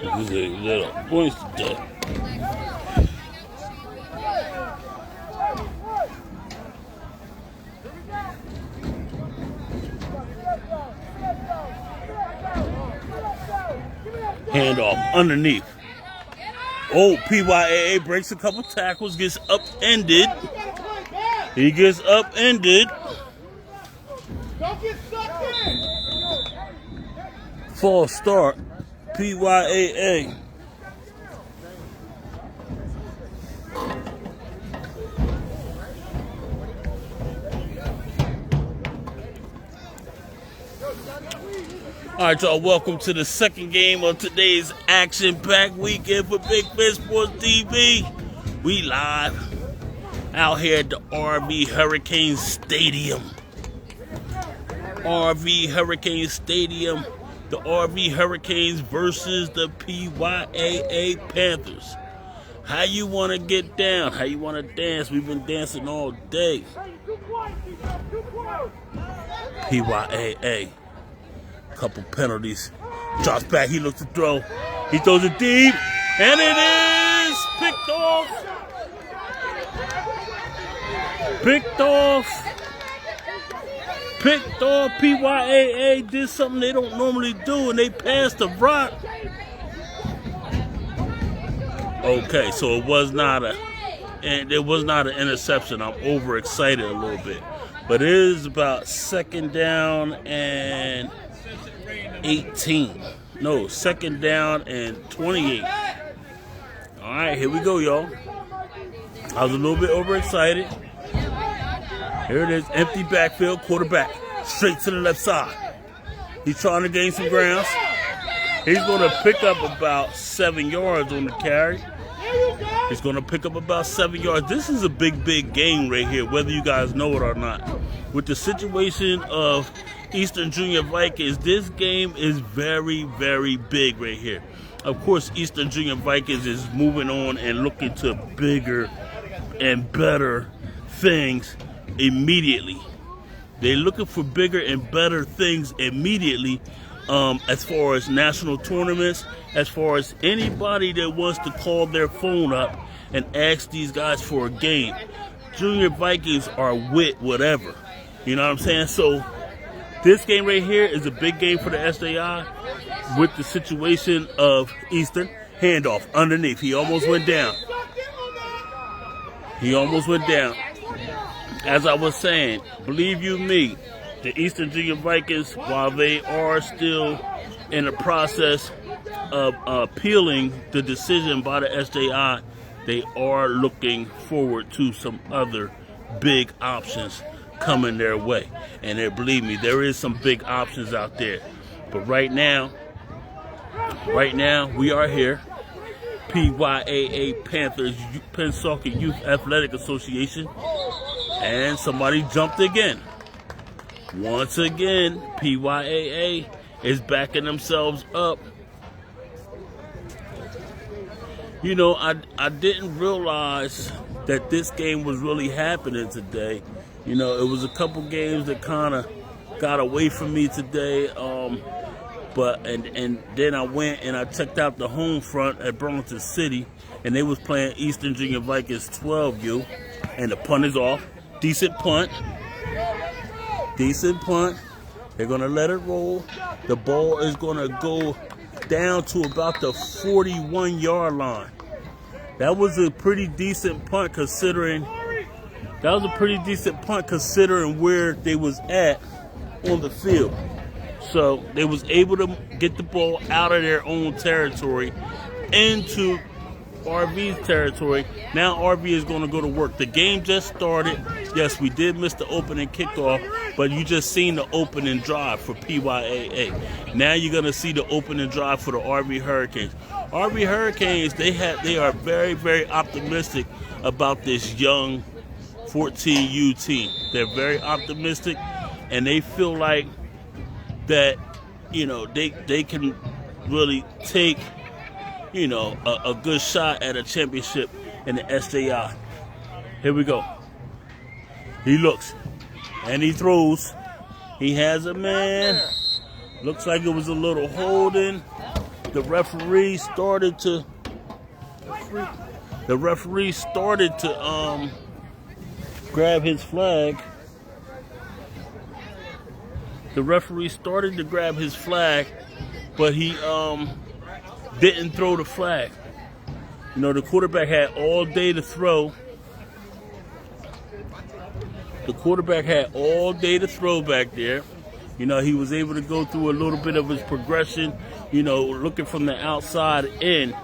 This is a little points today. Handoff underneath. Oh, PYAA breaks a couple tackles, gets upended. He gets upended. False start. PYAA. All right, y'all, welcome to the second game of today's action-packed weekend for Big Fish Sports TV. We live out here at the RV Hurricanes Stadium. RV Hurricanes Stadium. The RV Hurricanes versus the PYAA Panthers. How you want to get down? How you want to dance? We've been dancing all day. PYAA. Couple penalties. Drops back. He looks to throw. He throws it deep. And it is picked off. Picked off. Picked off. PYAA did something they don't normally do, and they passed the rock. Okay, so it was not an interception. I'm overexcited a little bit, but it is about second down and 18. No, second down and 28. All right, here we go, y'all. I was a little bit overexcited. Here it is, empty backfield, quarterback, straight to the left side. He's trying to gain some grounds. He's going to pick up about 7 yards on the carry. He's going to pick up about 7 yards. This is a big, big game right here, whether you guys know it or not. With the situation of Eastern Junior Vikings, this game is very, very big right here. Of course, Eastern Junior Vikings is moving on and looking to bigger and better things immediately. They're looking for bigger and better things immediately, as far as national tournaments, as far as anybody that wants to call their phone up and ask these guys for a game. Junior Vikings are with whatever. You know what I'm saying? So this game right here is a big game for the SAI with the situation of Eastern. Handoff underneath. He almost went down. He almost went down. As I was saying, believe you me, the Eastern Junior Vikings, while they are still in the process of appealing the decision by the SAI, they are looking forward to some other big options coming their way. And believe me, there is some big options out there. But right now, we are here. PYAA Panthers, Pensacola Youth Athletic Association. And somebody jumped again. Once again, PYAA is backing themselves up. You know, I didn't realize that this game was really happening today. You know, it was a couple games that kind of got away from me today. But then I went and I checked out the home front at Burlington City, and they was playing Eastern Junior Vikings 12U, and the punt is off. Decent punt. Decent punt. They're going to let it roll. The ball is going to go down to about the 41-yard line. That was a pretty decent punt considering where they was at on the field. So they was able to get the ball out of their own territory into RV's territory. Now RV is going to go to work. The game just started. Yes, we did miss the opening kickoff, but you just seen the opening drive for PYAA. Now you're going to see the opening drive for the RV Hurricanes. RV Hurricanes, they are very, very optimistic about this young 14U team. They're very optimistic, and they feel like that, you know, they can really take you know, a good shot at a championship in the SJI. Here we go. He looks and he throws. He has a man. Looks like it was a little holding. The referee started to grab his flag. The referee started to grab his flag, but he didn't throw the flag. You know, the quarterback had all day to throw. The quarterback had all day to throw back there. You know, he was able to go through a little bit of his progression, you know, looking from the outside in,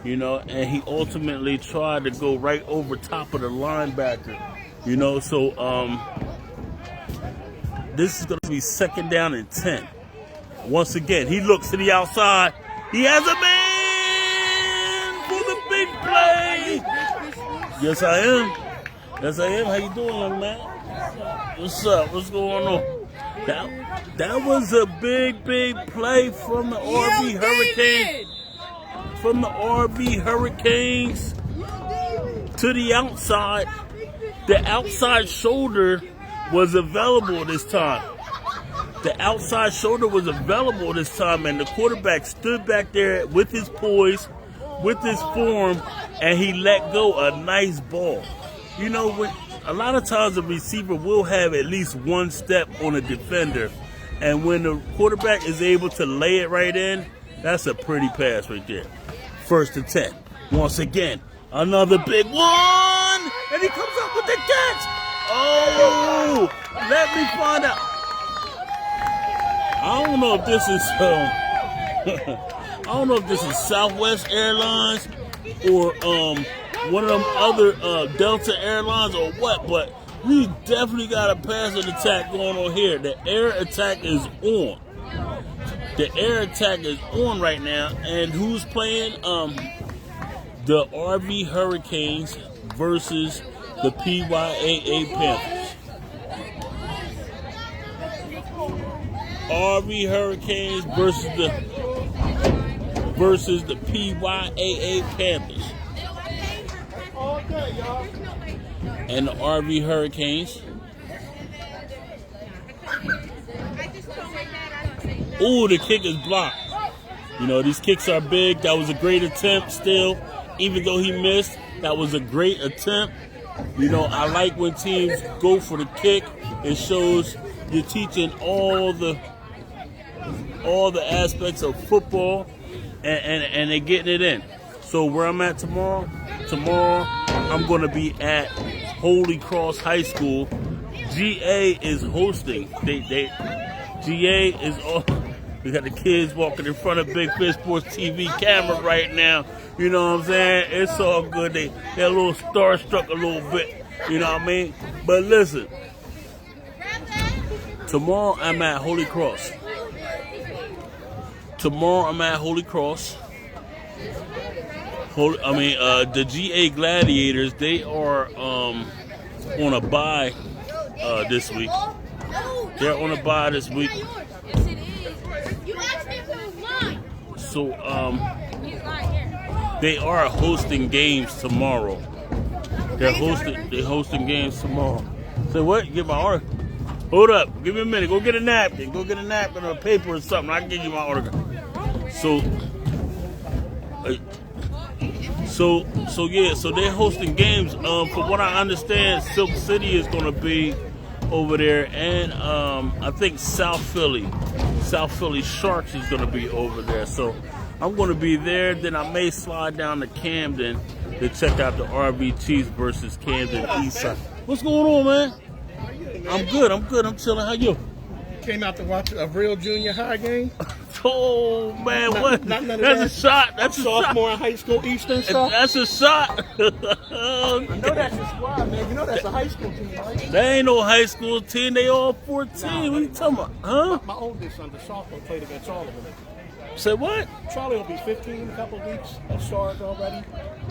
you know, and he ultimately tried to go right over top of the linebacker, you know. So this is going to be 2nd down and 10. Once again, he looks to the outside. He has a man for the big play. Yes, I am. Yes, I am. How you doing, young man? What's up? What's going on? That was a big play from the RV Hurricanes. From the RV Hurricanes to the outside. The outside shoulder was available this time. The outside shoulder was available this time, and the quarterback stood back there with his poise, with his form, and he let go a nice ball. You know, when a lot of times a receiver will have at least one step on a defender, and when the quarterback is able to lay it right in, that's a pretty pass right there. 1st and 10. Once again, another big one, and he comes up with the catch. Oh, let me find out. I don't know if this is I don't know if this is Southwest Airlines or one of them other Delta Airlines or what, but we definitely got a passing attack going on here. The air attack is on. The air attack is on right now, and who's playing? The RV Hurricanes versus the PYAA Panthers. RV Hurricanes versus the PYAA Panthers. And the RV Hurricanes. Ooh, the kick is blocked. You know, these kicks are big. That was a great attempt still. Even though he missed, that was a great attempt. You know, I like when teams go for the kick. It shows you're teaching all the aspects of football, and they're getting it in. So where I'm at tomorrow I'm going to be at Holy Cross High School. GA is hosting. GA is all. We got the kids walking in front of Big Fish Sports TV camera right now. You know what I'm saying? It's all good. They're a little starstruck a little bit. You know what I mean? But listen, tomorrow I'm at Holy Cross. The GA Gladiators, they are on a bye this week. They're on a bye this week. So they are hosting games tomorrow. They're hosting games tomorrow. Say what? Get my order. Hold up. Give me a minute. Go get a napkin. Go get a napkin or a paper or something. I can give you my order. So they're hosting games. From what I understand, Silk City is going to be over there, and I think South Philly Sharks is going to be over there. So I'm going to be there. Then I may slide down to Camden to check out the RV Chiefs versus Camden Eastside. What's going on, man? I'm good. I'm chilling. How you? Came out to watch a real junior high game. Oh man, what? That's a shot. That's a sophomore in high school Eastern stuff. That's a shot. I know that's a squad, man. You know that's a high school team, right? They ain't no high school team. They all 14. What are you talking about? Huh? My oldest son, the sophomore, played against all of them. Say what? Charlie will be 15 in a couple of weeks. Of stars already.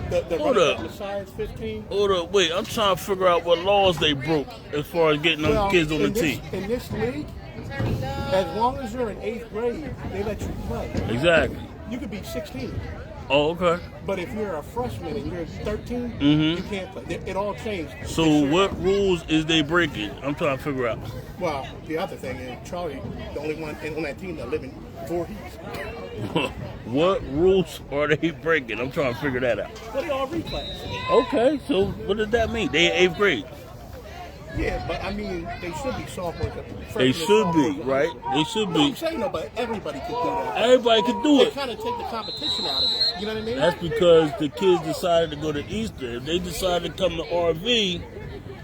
The Hold up. The size 15. Hold up. Wait, I'm trying to figure out what laws they broke as far as getting them kids on the team. In this league, as long as you're in 8th grade, they let you play. Exactly. You could be 16. Oh, okay. But if you're a freshman and you're 13, Mhm. you can't play. It all changed. So what rules is they breaking? I'm trying to figure out. Well, the other thing is Charlie, the only one on that team that live in Voorhees. What rules are they breaking? I'm trying to figure that out. Well, they all reclass. Okay, so what does that mean? They in 8th grade. Yeah, but I mean, they should be sophomores. They should be, right? They should No, I'm be. saying no, but everybody could do that. Everybody can do They it. kind of take the competition out of it. You know what I mean? That's because the kids decided to go to Easter. If they decided to come to RV,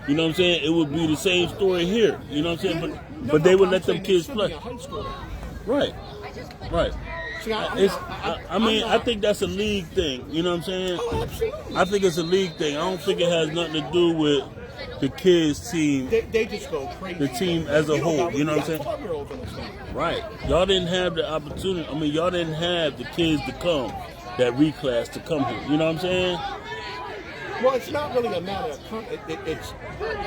you know what I'm saying, it would be the same story here. You know what I'm saying? But they would let them kids play. Right. Right. See, I think that's a league thing. You know what I'm saying? Oh, absolutely. I think it's a league thing. I don't think it has nothing to do with the kids' team, They just go crazy. the team as a whole. You know what I'm saying? 12-year-olds on this thing. Right. Y'all didn't have the opportunity. I mean, y'all didn't have the kids to come, that reclass to come here. You know what I'm saying? Well, it's not really a matter of it's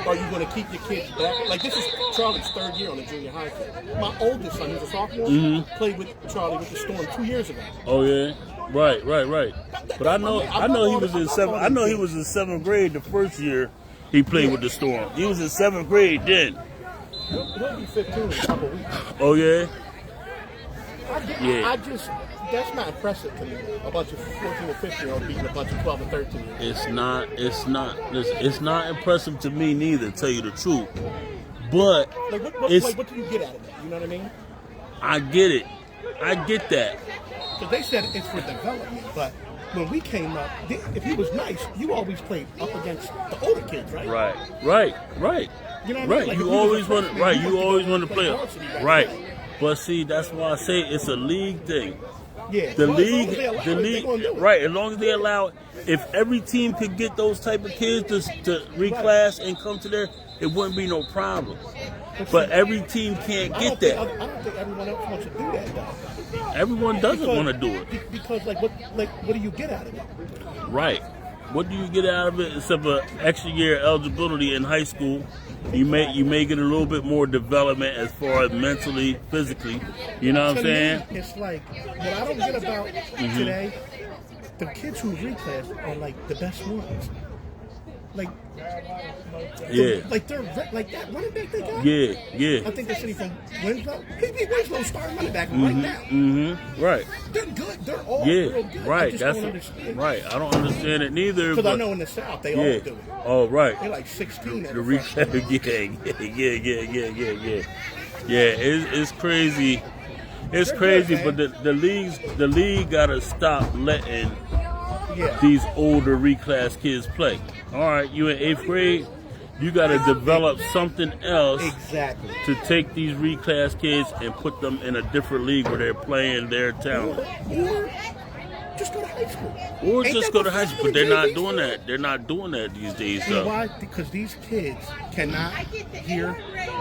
are you going to keep your kids back? Like, this is Charlie's 3rd year on the junior high team. My oldest son, who's a sophomore, played with Charlie with the Storm 2 years ago. Oh yeah. Right. But I know he was in 7th. I know he was in 7th grade the first year he played with the Storm. He was in 7th grade then. He'll be 15 in a couple weeks. Oh yeah. I just, that's not impressive to me. A bunch of 14 and 15-year-olds beating a bunch of 12 and 13-year-olds. It's not impressive to me neither, to tell you the truth. But what do you get out of it? You know what I mean? I get it. I get that. Because they said it's for development, but when we came up, if he was nice, you always played up against the older kids, right? Right. You know what I mean? Right. Like, You always want to play. varsity back Right. then. But see, that's why I say it's a league thing. Yeah. The Well, league, as long as they allow it, they gonna do it. right? As long as they allow it. If every team could get those type of kids to reclass and come to there, it wouldn't be no problem. But every team can't get that. I don't think everyone else wants to do that, though. Everyone doesn't want to do it. Because, what do you get out of it? Right. What do you get out of it except for extra year eligibility in high school? You may get a little bit more development as far as mentally, physically. You know what I'm saying? Me, it's like what I don't get about today. The kids who reclass are like the best ones. Like, Yeah. they're like that running back they got. Yeah. I think the city from Winslow. He beat Winslow starting running back right now. Right. They're good. They're all real good. Right. I just don't understand. Right. I don't understand it neither. Because I but- know in the South they all do it. Oh, right. They're like 16. The reclass. Yeah. It's crazy. It's They're crazy, good, but the league gotta stop letting Yeah. these older reclass kids play. All right, you in 8th grade, you got to develop something else Exactly. to take these reclass kids and put them in a different league where they're playing their talent. Or just go to high school. Or Ain't just that go to what high school, but freshman they're not JVs doing do? that. They're not doing that these days. You know So. why? Because these kids cannot hear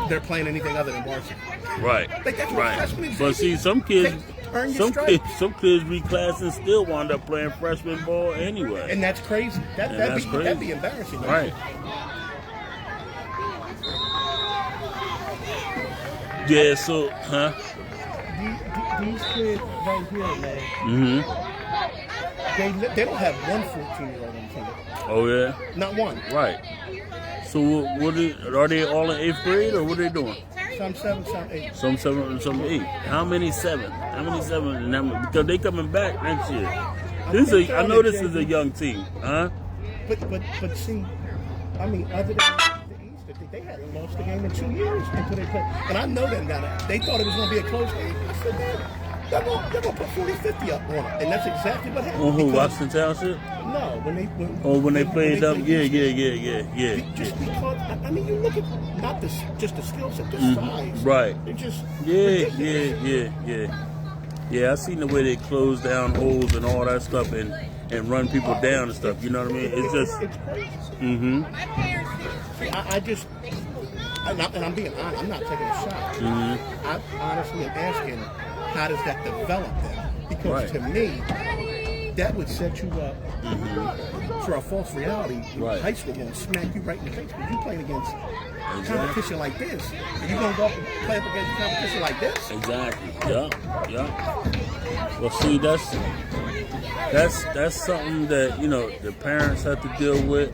they're playing anything other than varsity. Right, Like, that's what right. freshmen and But JVs see, some kids, earn your stripes. some kids reclassing still wind up playing freshman ball anyway. And that's crazy. That'd be embarrassing. Right. Yeah. So, huh? These kids right here, man. They don't have one 14-year-old on the team. Oh yeah. Not one. Right. So are they all in 8th grade or what are they doing? Some 7, some 8. Some 7 and some 8. How many 7? How many 7? And how many, because they coming back next year. I know this is a young team, huh? But see, I mean, other than the Easter, they hadn't lost the game in 2 years until they played. And I know them got it. They thought it was going to be a close game. I said, man, they're going to put 40-50 up on it. And that's exactly what happened. On who? Because- Washington Township? No, When they played them? Yeah. Just because, I mean, you look at not just the skill set, the size. Right. They're just Yeah. Yeah, I seen the way they close down holes and all that stuff and run people down and stuff. You know what I mean? It's just. It's crazy. And I'm being honest. I'm not taking a shot. I honestly am asking, how does that develop then? Because to me, that would set you up for a false reality. Right. High school going to smack you right in the face because you're playing against competition like this. And you're going to go up and play up against competition like this? Exactly. Yeah. Well, see, That's something that, you know, the parents have to deal with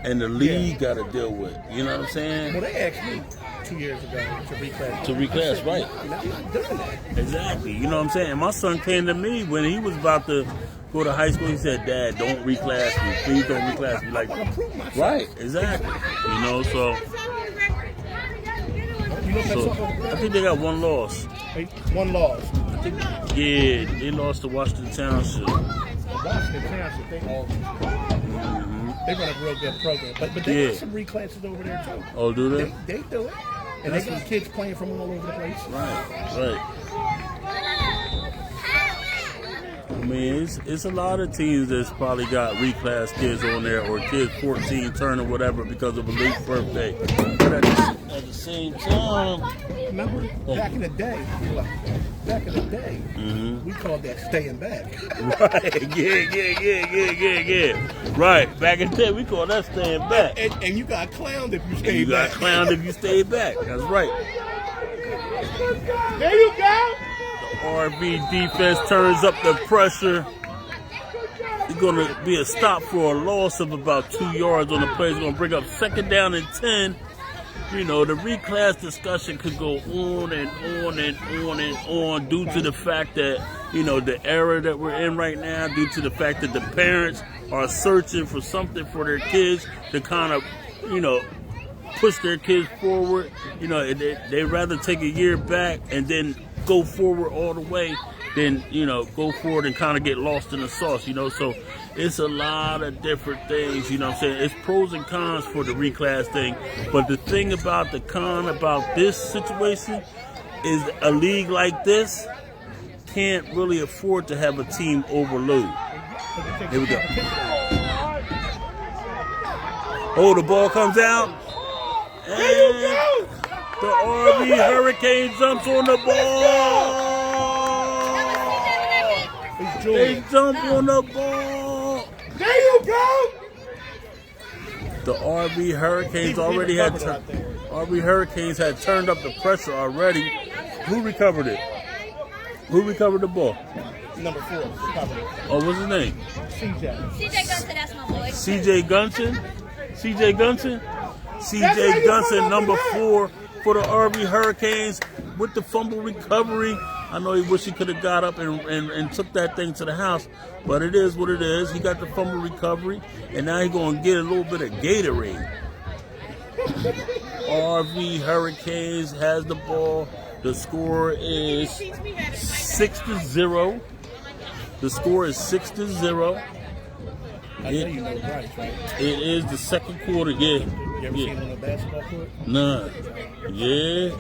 and the league got to deal with. You know what I'm saying? Well, they asked me 2 years ago to reclass. To reclass, right. I'm not doing that. Exactly. You know what I'm saying? My son came to me when he was about to go to high school. He said, "Dad, don't reclass me. Please don't reclass me." Like, I want to prove myself. right, exactly. You know, so I think they got one loss. One loss. Yeah, they lost to Washington Township. Washington Township, they run a real good program. But they got some reclasses over there, too. Oh, do they? They do it. And they got kids playing from all over the place. Right. I mean, it's a lot of teams that's probably got reclass kids on there or kids 14 turning whatever because of a late birthday. But at the same time, remember back in the day, we called that staying back. Right. Yeah. Right. Back in the day, we called that staying back. And you got clowned if you stayed back. You got clowned if you stayed back. That's right. There you go. RV defense turns up the pressure. It's going to be a stop for a loss of about 2 yards on the play. It's going to bring up 2nd down and 10. You know, the reclass discussion could go on and on due to the fact that, you know, the era that we're in right now, due to the fact that the parents are searching for something for their kids to kind of, you know, push their kids forward. You know, they'd rather take a year back and then go forward all the way than, you know, go forward and kind of get lost in the sauce, you know. So it's a lot of different things, you know what I'm saying. It's pros and cons for the reclass thing. But the thing about the con about this situation is a league like this can't really afford to have a team overload. Here we go. Oh, the ball comes out. And the RV Hurricane jumps on the ball. They jump on the ball. There you go. The RV Hurricanes already had RV Hurricanes had turned up the pressure already. Who recovered it? Who recovered the ball? Number 4 recovered it. Oh, what's his name? CJ Gunson, that's my boy. CJ Gunson, number 4 for the RV Hurricanes with the fumble recovery. I know he wish he could have got up and took that thing to the house, but it is what it is. He got the fumble recovery, and now he's going to get a little bit of Gatorade. RV Hurricanes has the ball. The score is 6-0. The score is 6-0. I know you know Bryce, right? It is the second quarter, yeah. You ever seen him on a basketball court? Nah. Yeah.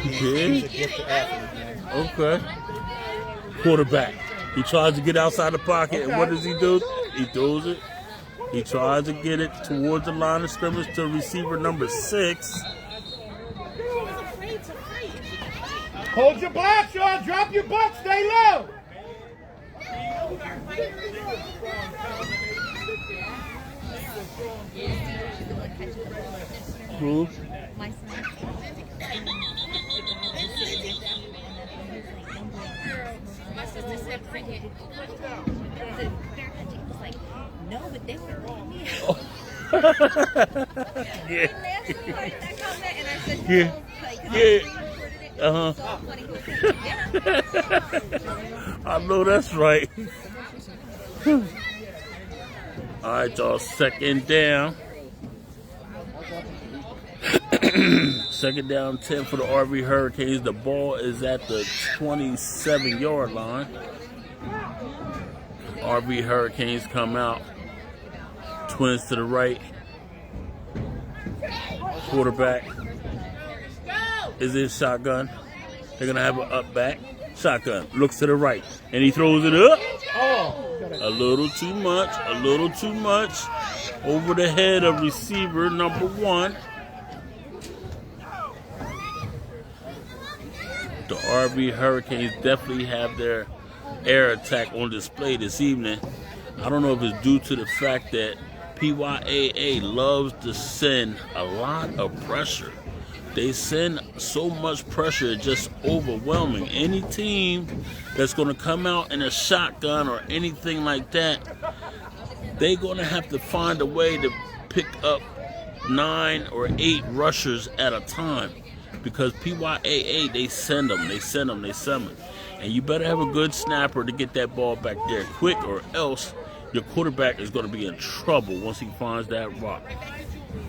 He's a gifted athlete, man. Okay. Quarterback. He tries to get outside the pocket, and what does he do? He throws it. He tries to get it towards the line of scrimmage to receiver number 6. Hold your block, y'all. Drop your butt. Stay low. Who? My son. My sister said cricket. The was like, no, but they were wrong. Yeah. And I said, Yeah. Uh-huh. I know that's right. All right, y'all. 2nd down. 2nd down, 10 for the RV Hurricanes. The ball is at the 27-yard line. RV Hurricanes come out. Twins to the right. Quarterback is in shotgun. They're going to have an up back. Shotgun. Looks to the right. And he throws it up. A little too much. Over the head of receiver number 1. The RV Hurricanes definitely have their air attack on display this evening. I don't know if it's due to the fact that PYAA loves to send a lot of pressure They send so much pressure, it's just overwhelming. Any team that's going to come out in a shotgun or anything like that, they're going to have to find a way to pick up 9 or 8 rushers at a time, because PYAA, they send them. And you better have a good snapper to get that ball back there quick, or else your quarterback is going to be in trouble once he finds that rock.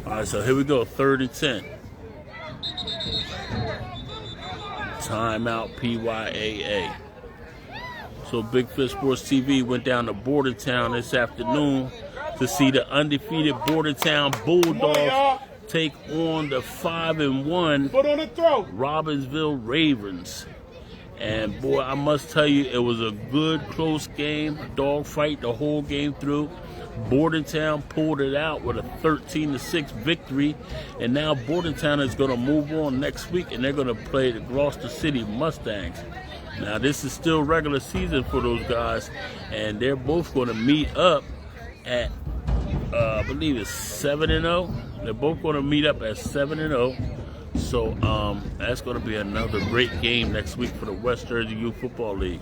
All right, so here we go, 3rd and 10. Timeout PYAA. So Big Fish Sports TV went down to Bordentown this afternoon to see the undefeated Bordentown Bulldogs take on the 5-1 Robbinsville Ravens. And boy, I must tell you, it was a good, close game, dogfight the whole game through. Bordentown pulled it out with a 13-6 victory, and now Bordentown is going to move on next week, and they're going to play the Gloucester City Mustangs. Now, this is still regular season for those guys, and they're both going to meet up at, I believe it's 7-0. They're both going to meet up at 7-0. So that's going to be another great game next week for the West Jersey Youth Football League.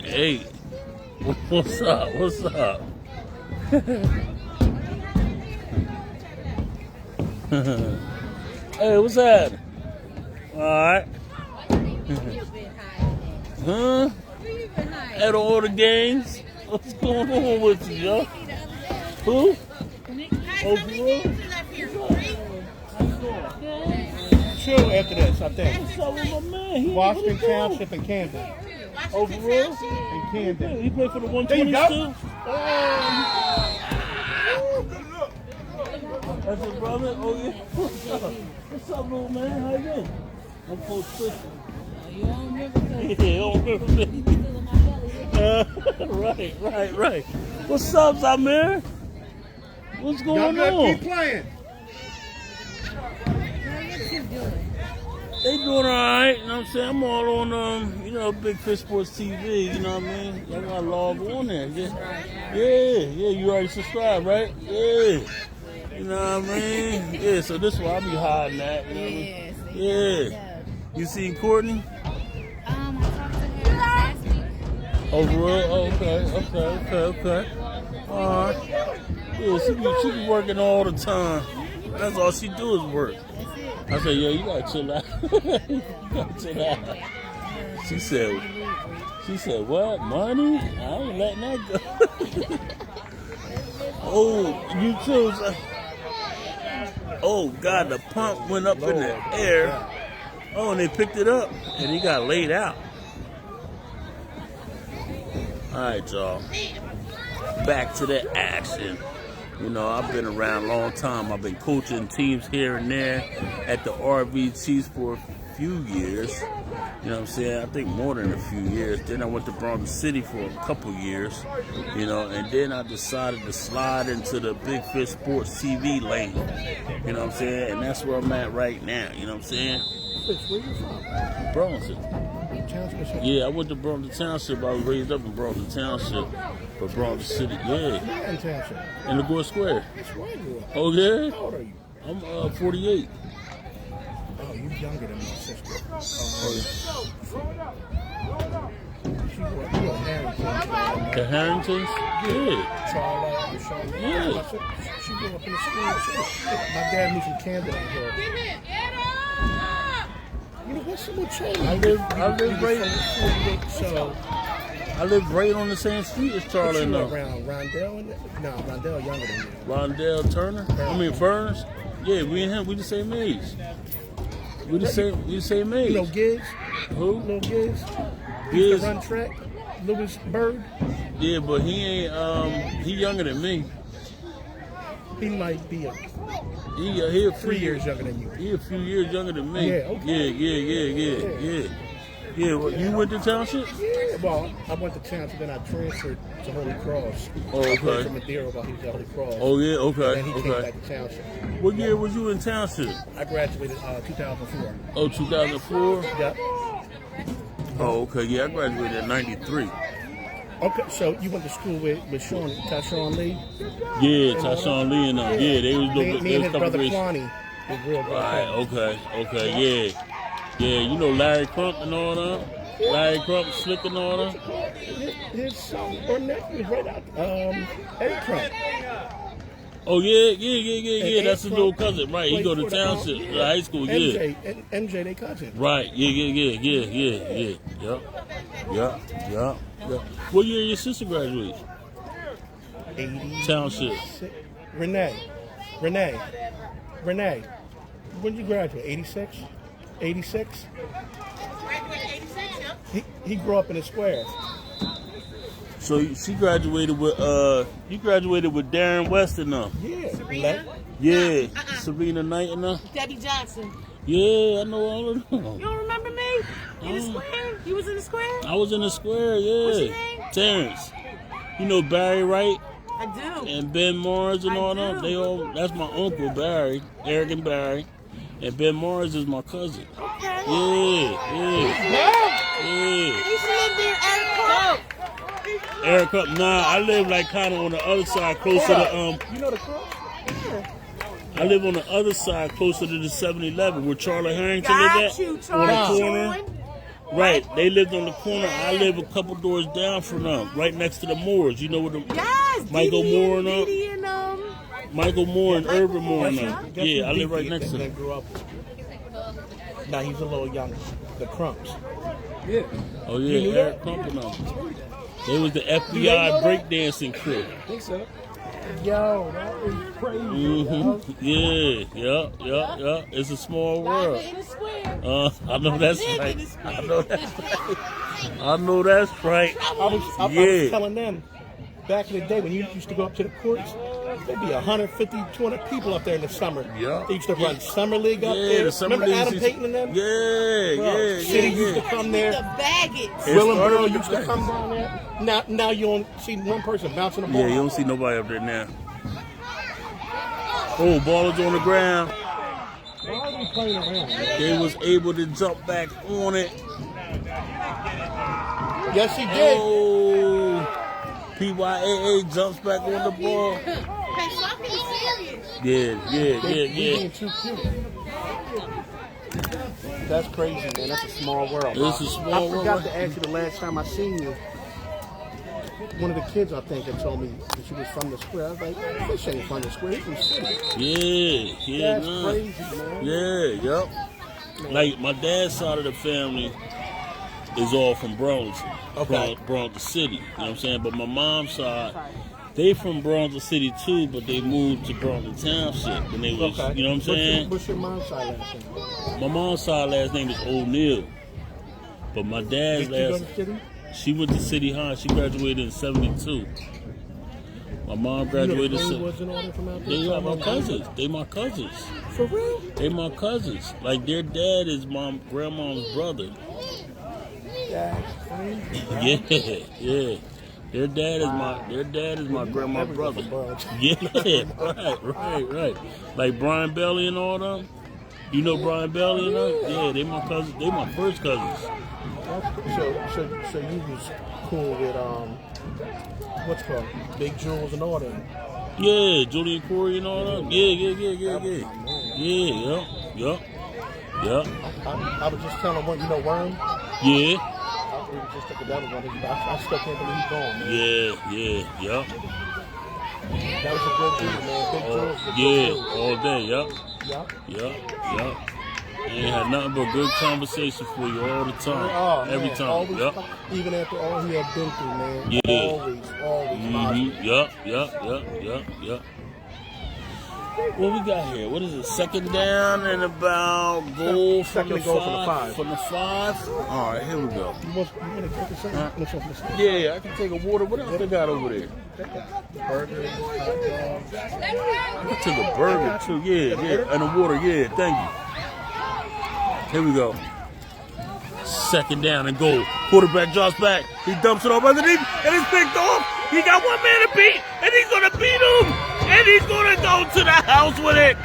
Hey, what's up? What's up? Hey, what's that? All right. Huh? At all the games? What's going on with you, yo? Who? Oh, Chill after this, I think. what's up with my man? Washington Township and Camden. Oh, for real? And Camden. He played for the There you 122? go. That's your brother? Oh, yeah. What's up, little man? How you doing? I'm Coach Tristan. You don't remember me. Yeah, you don't remember me. Right. What's up, Zamir? What's going Y'all on? keep playing. They doing all right, you know what I'm saying? I'm all on, Big Fish Sports TV, you know what I mean? Y'all gotta log on there. Yeah, you already subscribed, right? Yeah. You know what I mean? Yeah, so this is why I be hiding at, you know what I mean? Yeah. You seen Courtney? I talked to her last week. Oh, for real? Oh, okay. All right. Yeah, she be working all the time. That's all she do is work. I said, yo, you gotta chill out. She said, what? Money? I ain't letting that go. Oh, you too. Oh, God, the pump went up in the air. Oh, and they picked it up, and he got laid out. All right, y'all. Back to the action. You know, I've been around a long time. I've been coaching teams here and there at the RV Chiefs for a few years. You know what I'm saying? I think more than a few years. Then I went to Bronx City for a couple years. You know, and then I decided to slide into the Big Fish Sports TV lane. You know what I'm saying? And that's where I'm at right now. You know what I'm saying? Where you from? Bronson. Township. Yeah, I went to Bronson Township. I was raised up in Bronson Township. But Bronson City, yeah. In Township. In LaGuardia Square. That's where I grew up. Oh, yeah? How old are you? I'm 48. Oh, you younger than my sister. Oh, She grew up in Harrington. the Harringtons? Yeah. Charlotte. Yeah. She grew up in the school. My dad moved from Camden out here. You know what's some change? I live right on the same street as Charlie and them. Around Rondell Rondell younger than you. Rondell Turner? Burns? Yeah, we and him, we the same age. We the same age. You know Gibbs? Who? No Gibbs? He used to run track. Louis Bird? Yeah, but he ain't he younger than me. He might be He a few 3 years younger than you. He a few years younger than me. Yeah, okay. Yeah, well, you went to Township? Yeah, well, I went to Township, then I transferred to Holy Cross. Oh, okay. I played for Madeira while he was at Holy Cross. Oh, yeah, okay, And then he came back to Township. What year was you in Township? I graduated 2004. Oh, 2004? Yep. Oh, okay, yeah, I graduated in 93. Okay, so you went to school with Tyshawn Lee? Yeah, Tyshawn Lee and them. Yeah, they was Me and his couple brother grades. Kwani was real good. Right, okay, yeah. You know Larry Crump and all that? Larry Crump, Slick and all that? His son or nephew is right out. Eddie Crump. Oh, yeah. That's his little cousin. Right, he go to Played for Township, the, high school, yeah. MJ, they cousin. Right, yeah. Yup. What year your sister graduated? 80. Township. Renee. When did you graduate? 86? 86? Graduated 86, yeah. He grew up in the square. So she graduated with you graduated with Darren West and them. Yeah. Serena? Yeah, Serena Knight and them. Debbie Johnson. Yeah, I know all of them. You don't remember me? In the square? You was in the square? I was in the square, yeah. What's your name? Terrence. You know Barry Wright I do. and Ben Mars and I all do. them. They all that's my uncle Barry, Eric and Barry. And Ben Mars is my cousin. Okay. Yeah. You should live there, Eric. Eric up. Nah, I live like kind of on the other side, closer to You know the Crump? I live on the other side, closer to the 7-Eleven, where Charlie Harrington Got lived you, at. Charlie. On the corner. Sean. Right, they lived on the corner. I live a couple doors down from them, right next to the Moores. You know what the Yes. Michael Didi Moore and and Didi and Michael Moore and Urban Moore and Guess them. who Yeah, I live right Didi next to and them. grew up with? Now he's a little younger. The Crumps. Oh You yeah, knew Eric that? Crump and them. They was the they know FBI that? breakdancing crew. I think so. Yo, that is crazy. Mm-hmm. Yeah. It's a small world. in the square. I know that's Live in right. the square. I know that's right. I was telling them back in the day when you used to go up to the courts, there'd be 150, 200 people up there in the summer. Yeah. They used to run Summer League up there. The summer Remember league Adam Payton and them? Yeah. City used to come there. The baggage. Will and started Burrow with the used to come down there. Now you don't see one person bouncing the ball. Yeah, you don't see nobody up there now. Oh, ball is on the ground. Why are we playing around? They was able to jump back on it. Yes, he did. Oh, PYAA jumps back on the ball. Hey, stop being serious. Yeah. They being too cute. That's crazy, man. That's a small world. It's a small I forgot world. to ask you the last time I seen you. One of the kids, I think, had told me that she was from the square. I was like, this ain't from the square. It's from the city. Yeah, That's nah. crazy, man. Yeah. Like my dad's side of the family is all from Burlington, Okay. Burlington City. You know what I'm saying? But my mom's side, they from Burlington City too, but they moved to Burlington Township when they was, Okay. you know what I'm saying? What's your mom's side last name? My mom's side last name is O'Neal, but my dad's Did you go last, to city? she went to City High. She graduated in '72. My mom graduated. You know the Greenwoods and all that from out there? They are my cousins. They my cousins. For real? They my cousins. Like their dad is my grandma's brother. That's crazy. Yeah. Their dad is my grandma's brother. Yeah, right. Like Brian Belly and all them. You know Brian Belly and them? Yeah, they my cousins. They my first cousins. So you was cool with what's it called Big Jules and all them. Yeah, Julian Corey and all them. Yeah. I was just telling one, you know Worm? Yeah. We were just at the other one. I still can't believe he's gone, man. Yeah. That was a good dude, man. Big Jules was a good dude. All day. Yep. Ain't had nothing but good conversation for you all the time. Oh, Every man, time. always, Yep. even after all he had been through, man. Yeah. Always. Yep. What we got here? What is it? Second down and about goal from the Second and goal from the 5. five. From the 5? All right, here we go. You want to take a second? Let's go for the Yeah, I can take a water. What else they got over there? burgers, hot dogs. I can take a burger too. Yeah. And a water. Yeah, thank you. Here we go. Second down and goal. Quarterback drops back. He dumps it off underneath, and it's picked off. He got one man to beat, and he's going to beat him. And he's going to go to the house with it.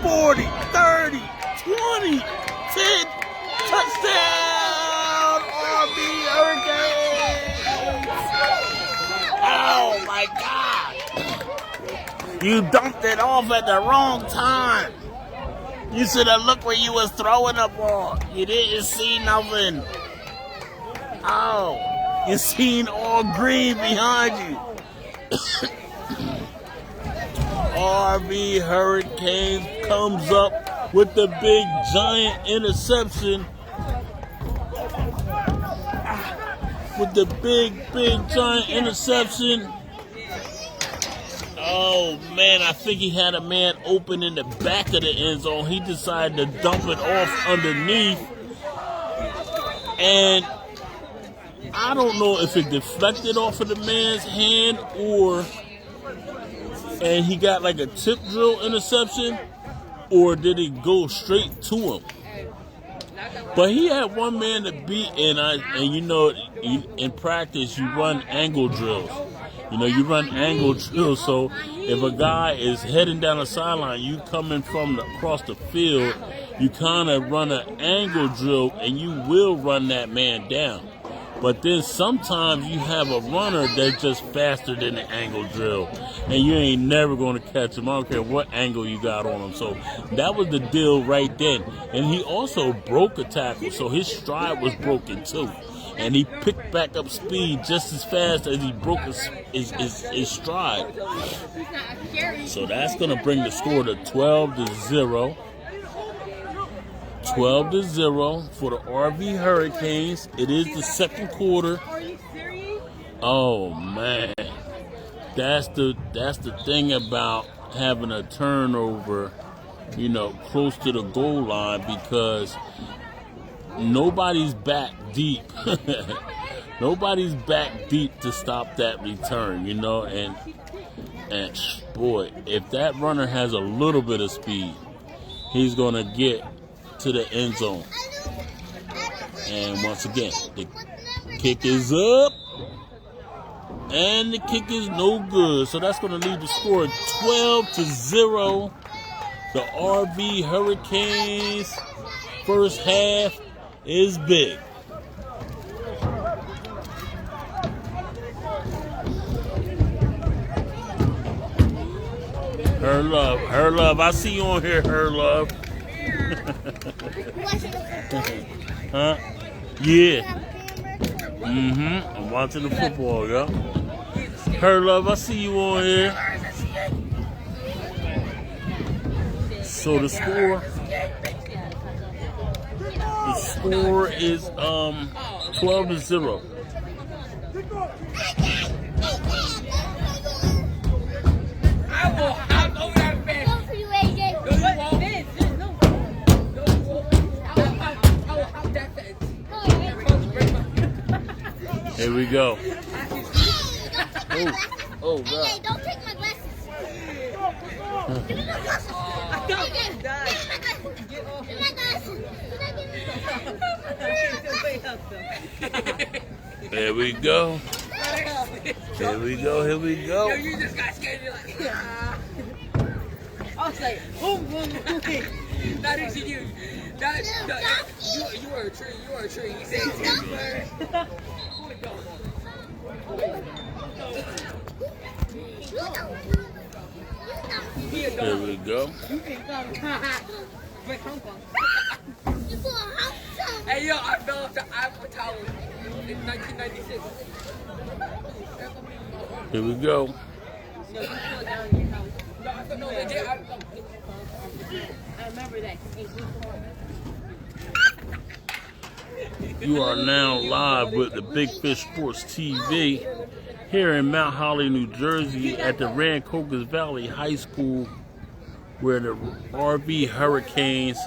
40, 30, 20, 10. Touchdown, RB Hurricanes. You dumped it off at the wrong time. You should have looked where you was throwing the ball. You didn't see nothing. Oh, you seen all green behind you. RV Hurricanes comes up with the big giant interception. With the big giant interception. Oh man, I think he had a man open in the back of the end zone. He decided to dump it off underneath. And I don't know if it deflected off of the man's hand and he got like a tip drill interception, or did it go straight to him? But he had one man to beat, and you know, in practice you run angle drills. You know, you run angle drills, so if a guy is heading down the sideline, you coming from across the field, you kind of run an angle drill, and you will run that man down. But then sometimes you have a runner that's just faster than the angle drill, and you ain't never going to catch him. I don't care what angle you got on him. So that was the deal right then. And he also broke a tackle, so his stride was broken too. And he picked back up speed just as fast as he broke his stride. So that's going to bring the score to 12-0. 12-0 for the RV Hurricanes. It is the second quarter. Oh man, that's the thing about having a turnover, you know, close to the goal line, because nobody's back deep. Nobody's back deep to stop that return, you know. And boy, if that runner has a little bit of speed, he's gonna get to the end zone. And once again, the kick is up, and the kick is no good. So that's going to leave the score 12-0. The RV Hurricanes first half is big. Her love, I see you on here, her love. Huh? Yeah. I'm watching the football, yo. Her love, I see you on here. So the score is 12-0. Here we go. Oh, God. Hey, don't take my glasses. Give me my glasses. Give me my glasses. Here we go. Here we go. Here we go. Yo, you just got scared. You're like, I was like, boom, boom, boom. That is you. You are a tree. You are a tree. He said, Here we go. Hey, yo, I fell off the Eiffel Tower in 1996. Here we go. No, legit. I remember that. You are now live with the Big Fish Sports TV here in Mount Holly, New Jersey at the Rancocas Valley High School, where the RV Hurricanes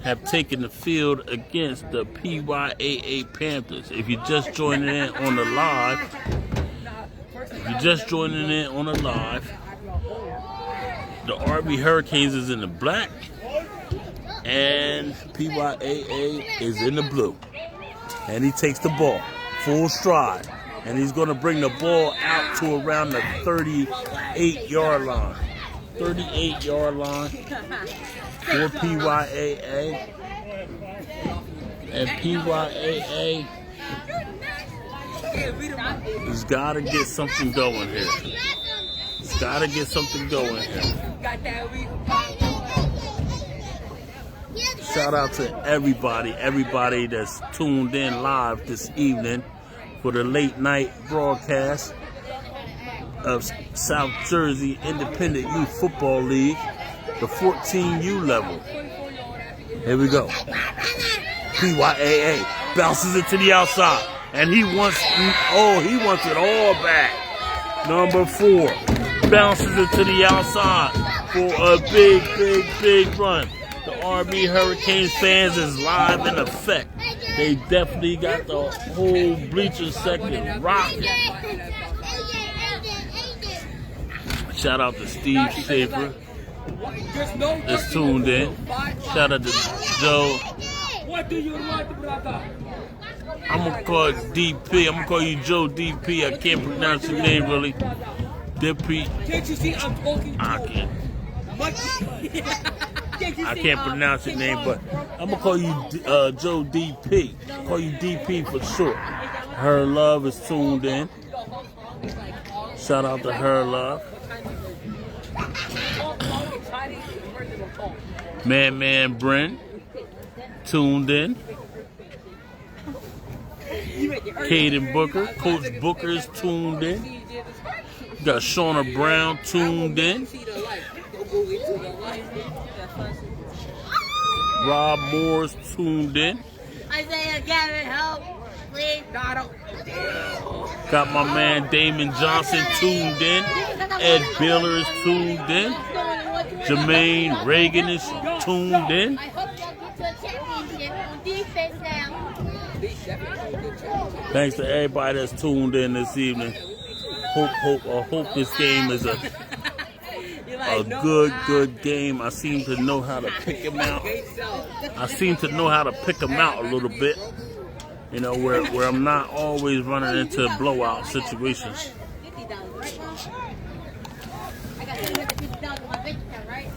have taken the field against the PYAA Panthers. If you're just joining in on the live, the RV Hurricanes is in the black and PYAA is in the blue. And he takes the ball full stride, and he's going to bring the ball out to around the 38-yard line. 38-yard line for PYAA. And PYAA has got to get something going here. He's Gotta get something going. Got that week. Shout out to everybody that's tuned in live this evening for the late night broadcast of South Jersey Independent Youth Football League, the 14U level. Here we go. PYAA bounces it to the outside, and he wants it all back. Number 4 bounces it to the outside for a big run. The RB Hurricanes fans is live in effect. They definitely got the whole bleacher section rocking. Shout out to Steve Schaefer that's tuned in. Shout out to Joe. What do you want, brother? I'm gonna call it DP. I'm gonna call you Joe DP. I can't pronounce your name really. DP. Can't you see I'm talking to I can't. I can't pronounce your name, but I'm gonna call you Joe DP. Call you DP for short. Her Love is tuned in. Shout out to Her Love. Man Brent tuned in. Caden Booker, Coach Booker is tuned in. You got Shauna Brown tuned in. Rob Moore's tuned in. Isaiah, Gavin, help, please. Got my man Damon Johnson tuned in. Ed Biller is tuned in. Jermaine Reagan is tuned in. I hope y'all get to a championship on defense now. Thanks to everybody that's tuned in this evening. Hope this game is a good game. I seem to know how to pick him out. A little bit. You know, where I'm not always running into blowout situations. I got $250 on my bank account, right?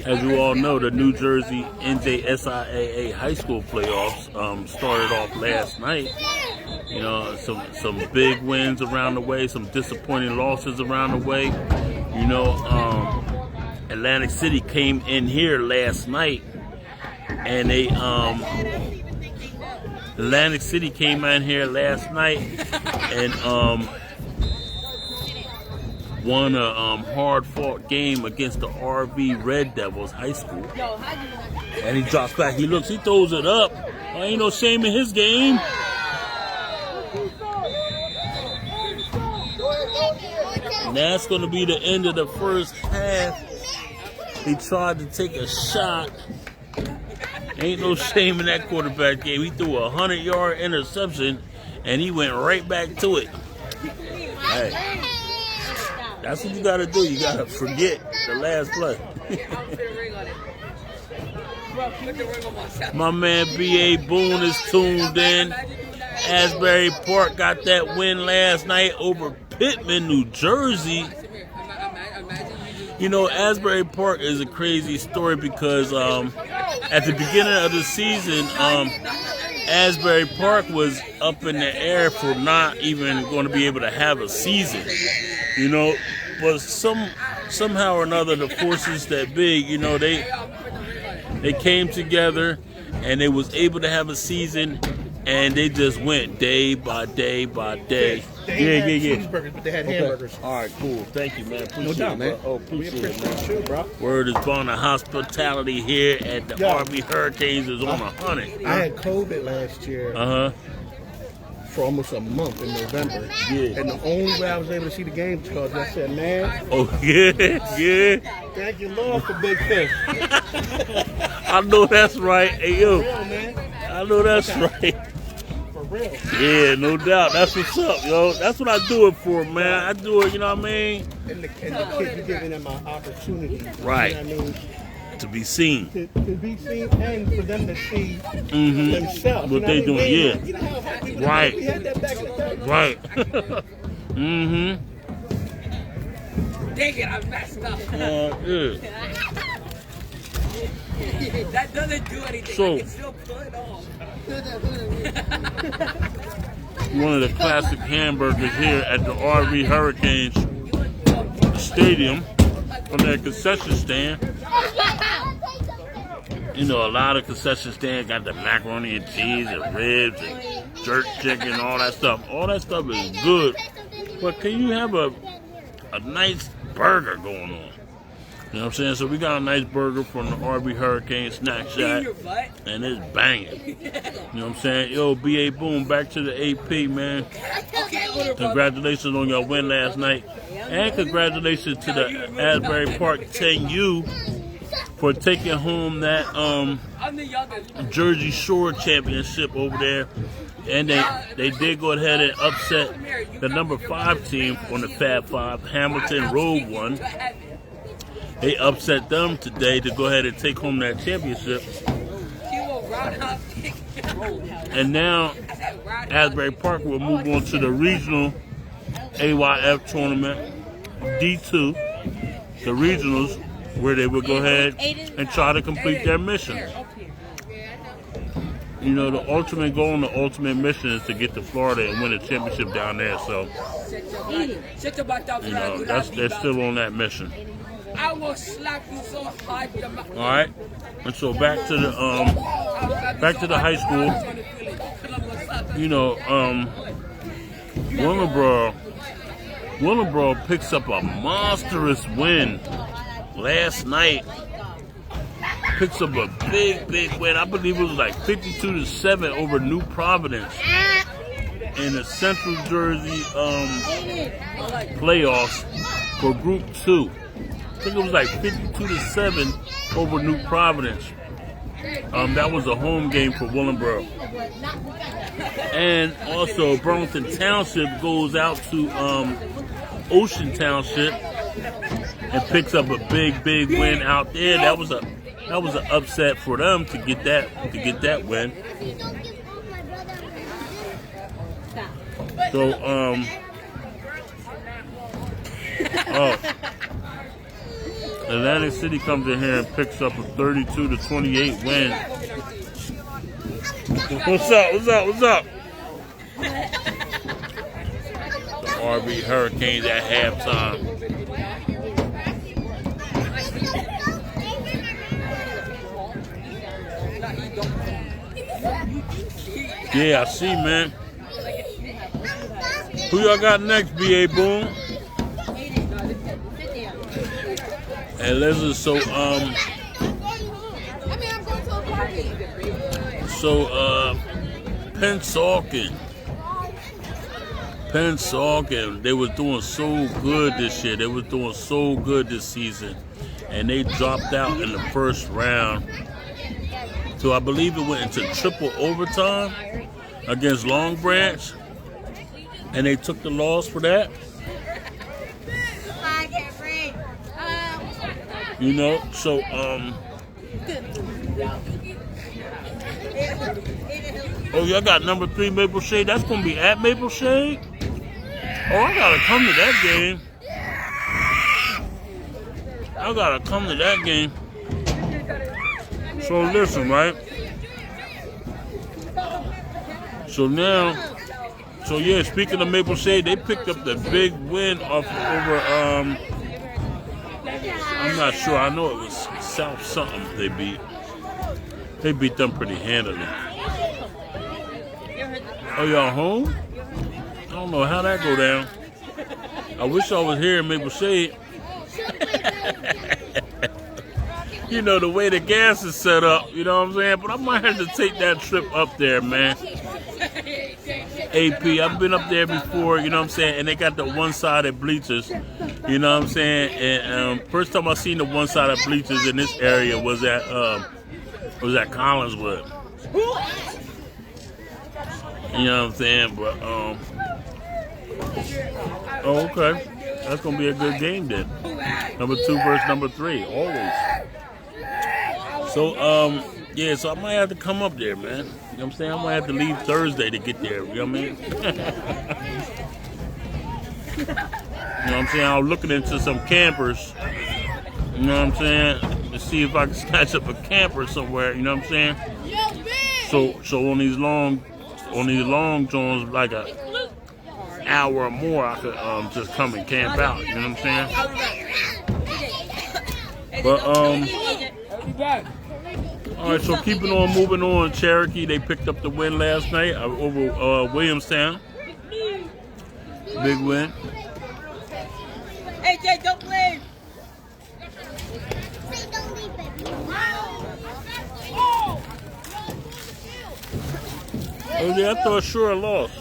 As you all know, the New Jersey NJSIAA high school playoffs started off last night. You know, some big wins around the way, some disappointing losses around the way. You know, Atlantic City came in here last night, and they Atlantic City came in here last night and won a hard-fought game against the RV Red Devils High School. And he drops back. He looks. He throws it up. Ain't no shame in his game. And that's going to be the end of the first half. He tried to take a shot. Ain't no shame in that quarterback game. He threw a 100-yard interception, and he went right back to it. Hey, that's what you got to do. You got to forget the last play. My man B.A. Boone is tuned in. Asbury Park got that win last night over Pittman, New Jersey. You know, Asbury Park is a crazy story because at the beginning of the season, Asbury Park was up in the air for not even going to be able to have a season. You know, but somehow or another, the forces that big, you know, they came together and they was able to have a season, and they just went day by day by day. They had cheeseburgers, but they had hamburgers. All right, cool. Thank you, man. Appreciate No doubt, it, man. bro. Oh, appreciate it, man. Appreciate you, bro. Word is born. The hospitality here at the RB Hurricanes is on 100. I had COVID last year for almost a month in November. Yeah. And the only way I was able to see the game was because I said, man, Oh, yeah. thank you, Lord, for big fish. I know that's right. Hey, yo. For real, man. I know that's right. For real. Yeah, no doubt. That's what's up, yo. That's what I do it for, man. I do it, you know what I mean? And the kids are giving them an opportunity. Right. You know what I mean? To be seen. To be seen and for them to see themselves. What they doing, yeah. You know how happy we Right. We had that back in the day. Right. Dang it, I messed up. Yeah. That doesn't do anything. So- I can still pull it off. One of the classic hamburgers here at the RV Hurricanes Stadium on their concession stand. You know, a lot of concession stands got the macaroni and cheese and ribs and jerk chicken and all that stuff. All that stuff is good. But can you have a nice burger going on? You know what I'm saying? So we got a nice burger from the RV Hurricane Snack Shack, and it's banging. You know what I'm saying? Yo, B.A. Boom, back to the AP, man. Congratulations on your win last night. And congratulations to the Asbury Park 10U for taking home that Jersey Shore Championship over there. And they did go ahead and upset the number 5 team on the Fab 5, Hamilton Road 1. They upset them today to go ahead and take home that championship. And now Asbury Park will move on to the regional AYF tournament, D2, the regionals, where they will go ahead and try to complete their mission. You know, the ultimate goal and the ultimate mission is to get to Florida and win a championship down there. So, you know, they're still on that mission. I will slap you so hard. All right, and so back to the high school. You know, Willingboro picks up a monstrous win last night. Picks up a big win. I believe it was like 52-7 over New Providence in the Central Jersey playoffs for Group 2. I think it was like 52-7 over New Providence. That was a home game for Willingboro. And also Burlington Township goes out to Ocean Township and picks up a big win out there. That was an upset for them to get that win. So Atlantic City comes in here and picks up a 32-28 win. What's up? The RV Hurricanes at halftime. Yeah, I see, man. Who y'all got next, B.A. Boom? And listen, so Pennsauken, they was doing so good this year. They was doing so good this season, and they dropped out in the first round. So I believe it went into triple overtime against Long Branch, and they took the loss for that. You know, so oh, y'all got number 3 Maple Shade. That's gonna be at Maple Shade. Oh, I gotta come to that game. So listen, right? So yeah, speaking of Maple Shade, they picked up the big win over I'm not sure. I know it was South something they beat. They beat them pretty handily. Oh, y'all home? I don't know how that go down. I wish I was here in Maple Shade. You know, the way the gas is set up, you know what I'm saying? But I might have to take that trip up there, man. AP, I've been up there before, you know what I'm saying? And they got the one-sided bleachers, you know what I'm saying? And first time I seen the one-sided bleachers in this area was at Collinswood. You know what I'm saying? But oh, okay, that's gonna be a good game then. Number 2 versus number 3, always. So yeah, so I might have to come up there, man. You know what I'm saying? I might have to leave Thursday to get there. You know what I mean? You know what I'm saying? I was looking into some campers. You know what I'm saying? to see if I can snatch up a camper somewhere. You know what I'm saying? So on these long joints, like a hour or more, I could just come and camp out. You know what I'm saying? But all right. So keeping on moving on. Cherokee, they picked up the win last night over Williamstown. Big win. Hey, Jay, don't leave. Oh yeah, I thought sure I lost.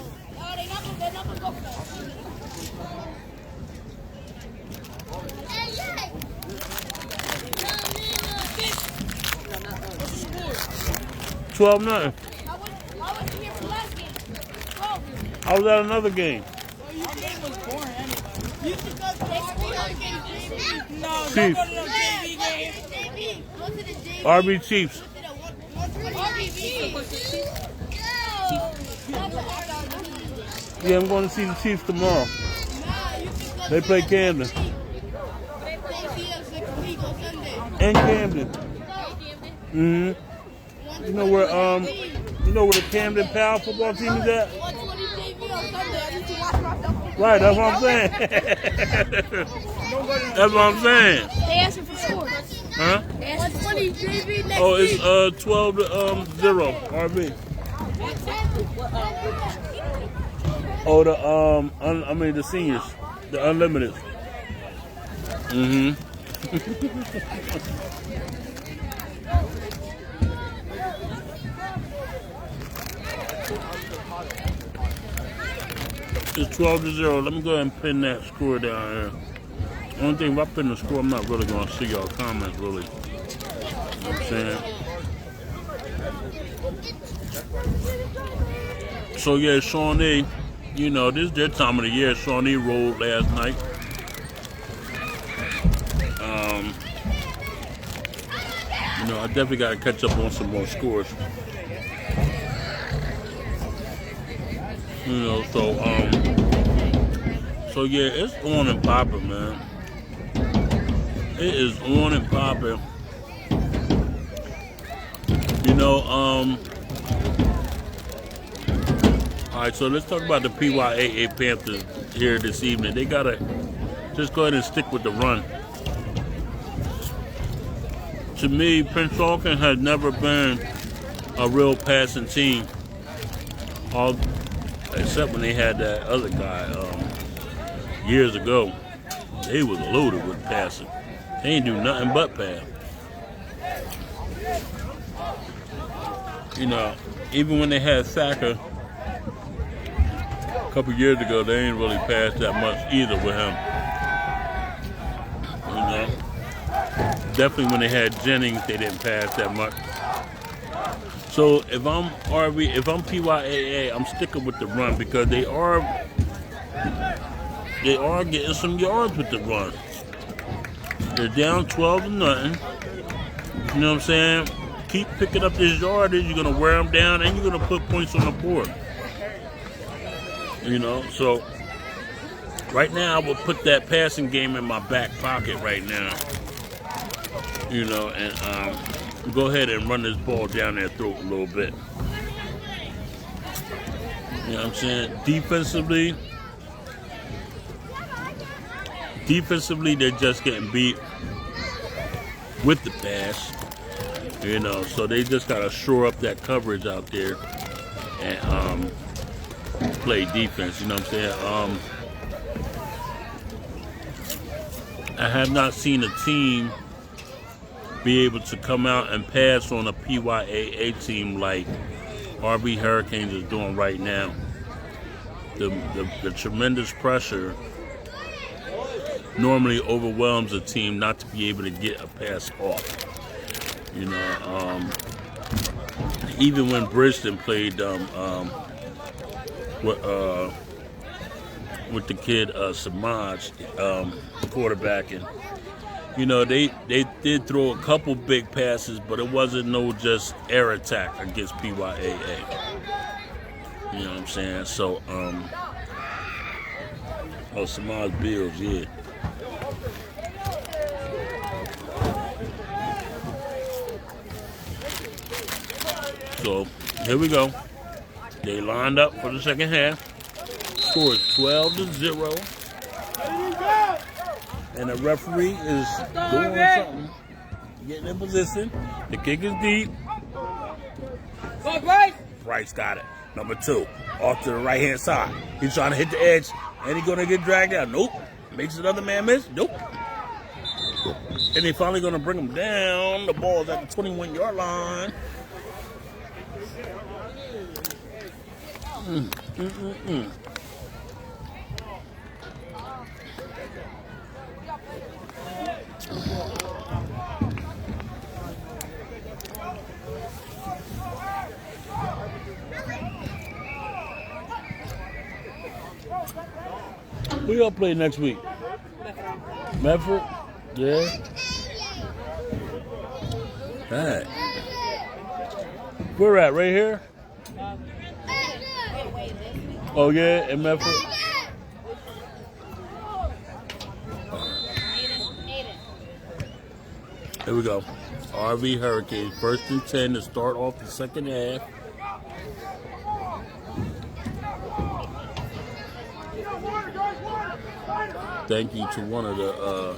$12-0. I was at another game. Chiefs. RB Chiefs. Yeah, I'm going to see the Chiefs tomorrow. They play Camden. And Camden. Mm-hmm. You know where the Camden Pyaa football team is at? Right, that's what I'm saying. That's what I'm saying. They asking for scores. Huh? They asking for scores. Oh, it's 12-0 RB. Oh, the seniors, the unlimited. Mm-hmm. It's 12-0. Let me go ahead and pin that score down here. Only thing, if I pin the score, I'm not really going to see y'all comments, really. You know what I'm saying? So, yeah, Shawnee, you know, this is their time of the year. Shawnee rolled last night. You know, I definitely got to catch up on some more scores. You know, so yeah, it's on and popping, man. It is on and popping. You know, all right, so let's talk about the PYAA Panthers here this evening. They gotta just go ahead and stick with the run. To me, Prince Falcon has never been a real passing team. Except when they had that other guy years ago. They was loaded with passing. They ain't do nothing but pass. You know, even when they had Thacker a couple years ago, they ain't really passed that much either with him. You know, definitely when they had Jennings, they didn't pass that much. So if I'm PYAA, I'm sticking with the run because they are getting some yards with the run. They're down 12-0. You know what I'm saying? Keep picking up this yardage. You're gonna wear them down, and you're gonna put points on the board. You know, so right now I will put that passing game in my back pocket right now. You know, and go ahead and run this ball down their throat a little bit. You know what I'm saying? Defensively, they're just getting beat with the pass. You know, so they just got to shore up that coverage out there and play defense. You know what I'm saying? I have not seen a team be able to come out and pass on a PYAA team like RB Hurricanes is doing right now. The tremendous pressure normally overwhelms a team not to be able to get a pass off. You know, even when Bridgeton played with the kid Samaj quarterbacking, you know, they did throw a couple big passes, but it wasn't no just air attack against PYAA. You know what I'm saying? So, Samaj Bills, yeah. So here we go. They lined up for the second half. Score is 12-0. And the referee is doing something. Getting in position. The kick is deep. Go, Bryce. Bryce got it. Number 2. Off to the right-hand side. He's trying to hit the edge. And he's going to get dragged out. Nope. Makes another man miss. Nope. And they finally going to bring him down. The ball's at the 21-yard line. Who y'all play next week? Medford? Yeah. Alright. Where at? Right here? Oh yeah, in Medford? Here we go. RV Hurricanes, 1st and 10 to start off the second half. Thank you to one of the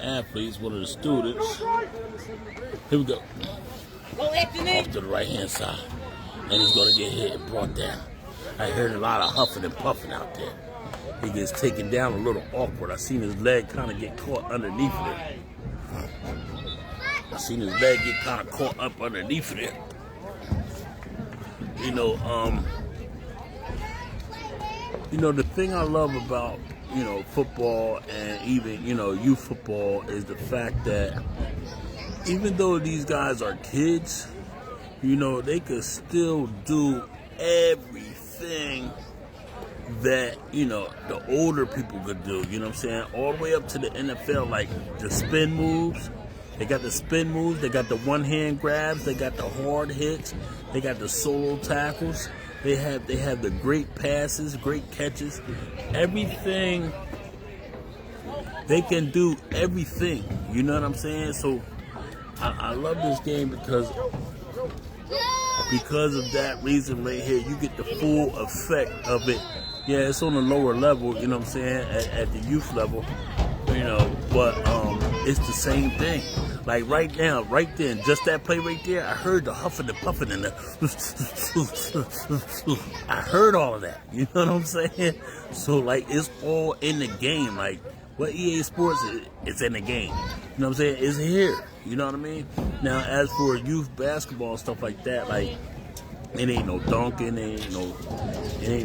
athletes, one of the students. Here we go. Off to the right-hand side. And he's going to get hit and brought down. I heard a lot of huffing and puffing out there. He gets taken down a little awkward. I seen his leg kind of get caught underneath it. I seen his leg get kind of caught up underneath it. You know, the thing I love about, football and even, youth football is the fact that even though these guys are kids, they could still do everything that, the older people could do, you know what I'm saying? All the way up to the NFL, like the spin moves. They got the spin moves, they got the one-hand grabs, they got the hard hits, they got the solo tackles. They have the great passes, great catches, everything. They can do everything. You know what I'm saying? So I love this game because of that reason right here. You get the full effect of it. Yeah, it's on a lower level. You know what I'm saying? At the youth level, but it's the same thing. Like right now, right then, just that play right there, I heard the huffing and puffing and the I heard all of that. You know what I'm saying? So like it's all in the game. Like what EA Sports is, it's in the game. You know what I'm saying? It's here. You know what I mean? Now as for youth basketball and stuff like that, like it ain't no dunking, it ain't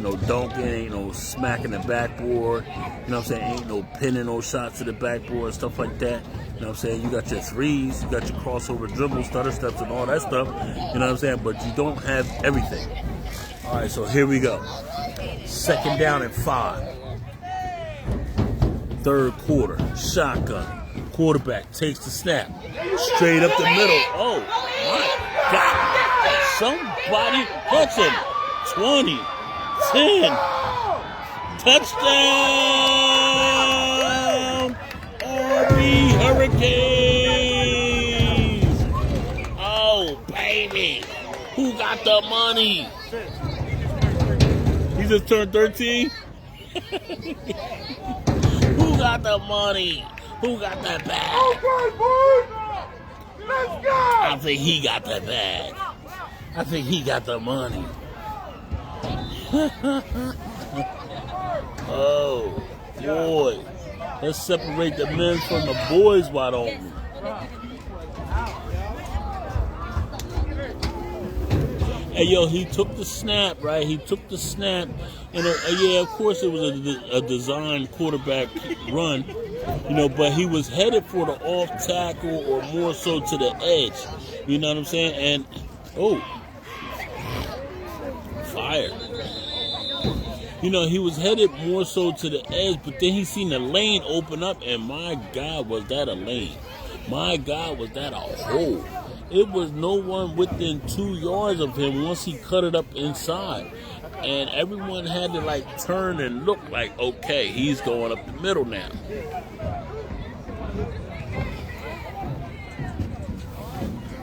no smacking the backboard. You know what I'm saying? Ain't no pinning no shots to the backboard and stuff like that. You know what I'm saying? You got your threes, you got your crossover dribbles, stutter steps, and all that stuff. You know what I'm saying? But you don't have everything. All right, so here we go. 2nd down and 5. 3rd quarter, shotgun. Quarterback takes the snap. Straight up the middle. Oh, my God. Somebody touch him. 20, 10. Touchdown. RV Hurricanes. Oh, baby. Who got the money? He just turned 13? Who got the money? Who got the bag? Okay, boys. Let's go. I think he got the bag. I think he got the money. Oh, boy. Let's separate the men from the boys, why don't we? Hey, yo, he took the snap, right? He took the snap. And, yeah, of course it was a designed quarterback run, but he was headed for the off tackle or more so to the edge. You know what I'm saying? And, fire. He was headed more so to the edge, but then he seen the lane open up, and my God, was that a lane. My God, was that a hole. It was no one within 2 yards of him once he cut it up inside. And everyone had to, turn and look like, okay, he's going up the middle now.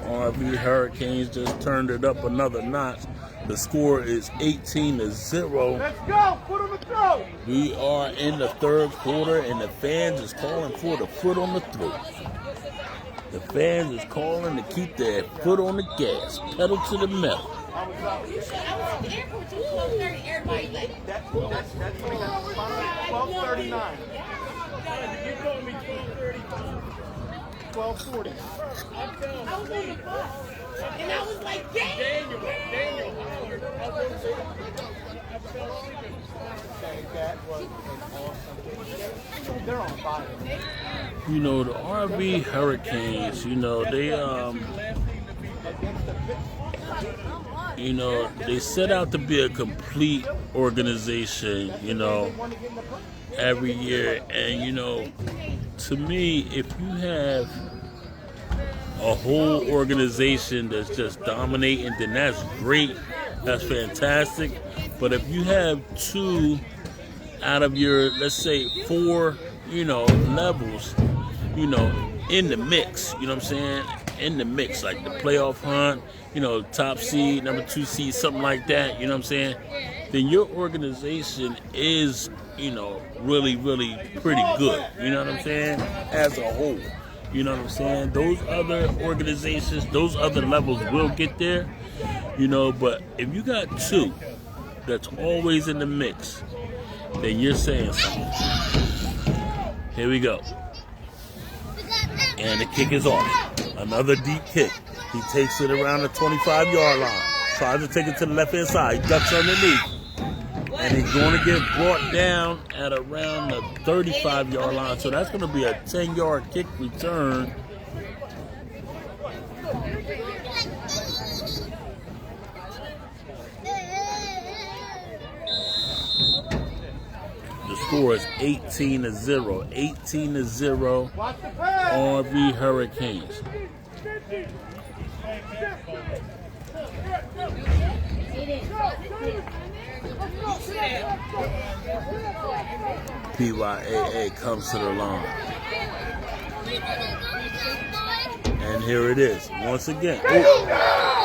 All RV Hurricanes just turned it up another notch. The score is 18-0. Let's go. Foot on the throat. We are in the third quarter, and the fans is calling for the foot on the throat. The fans is calling to keep their foot on the gas, pedal to the metal. That's 12:39. You told me 12:40. I was on the bus, and I was like, Daniel hollered. That was awesome. They're on fire. You know, the RV Hurricanes, you know, they set out to be a complete organization, you know, every year. And, you know, to me, if you have a whole organization that's just dominating, then that's great. That's fantastic. But if you have two out of your, let's say, 4, you know, levels, you know, in the mix, you know what I'm saying? In the mix, like the playoff hunt, you know, top seed, number 2 seed, something like that, you know what I'm saying? Then your organization is, you know, really, really pretty good, you know what I'm saying? As a whole, you know what I'm saying? Those other organizations, those other levels will get there, you know, but if you got 2 that's always in the mix, then you're saying something. Here we go. And the kick is off. Another deep kick. He takes it around the 25-yard line. Tries to take it to the left-hand side. He ducks underneath. And he's going to get brought down at around the 35-yard line. So that's going to be a 10-yard kick return. The score is 18-0. 18-0 RV Hurricanes. PYAA comes to the line. And here it is. Once again. Ooh,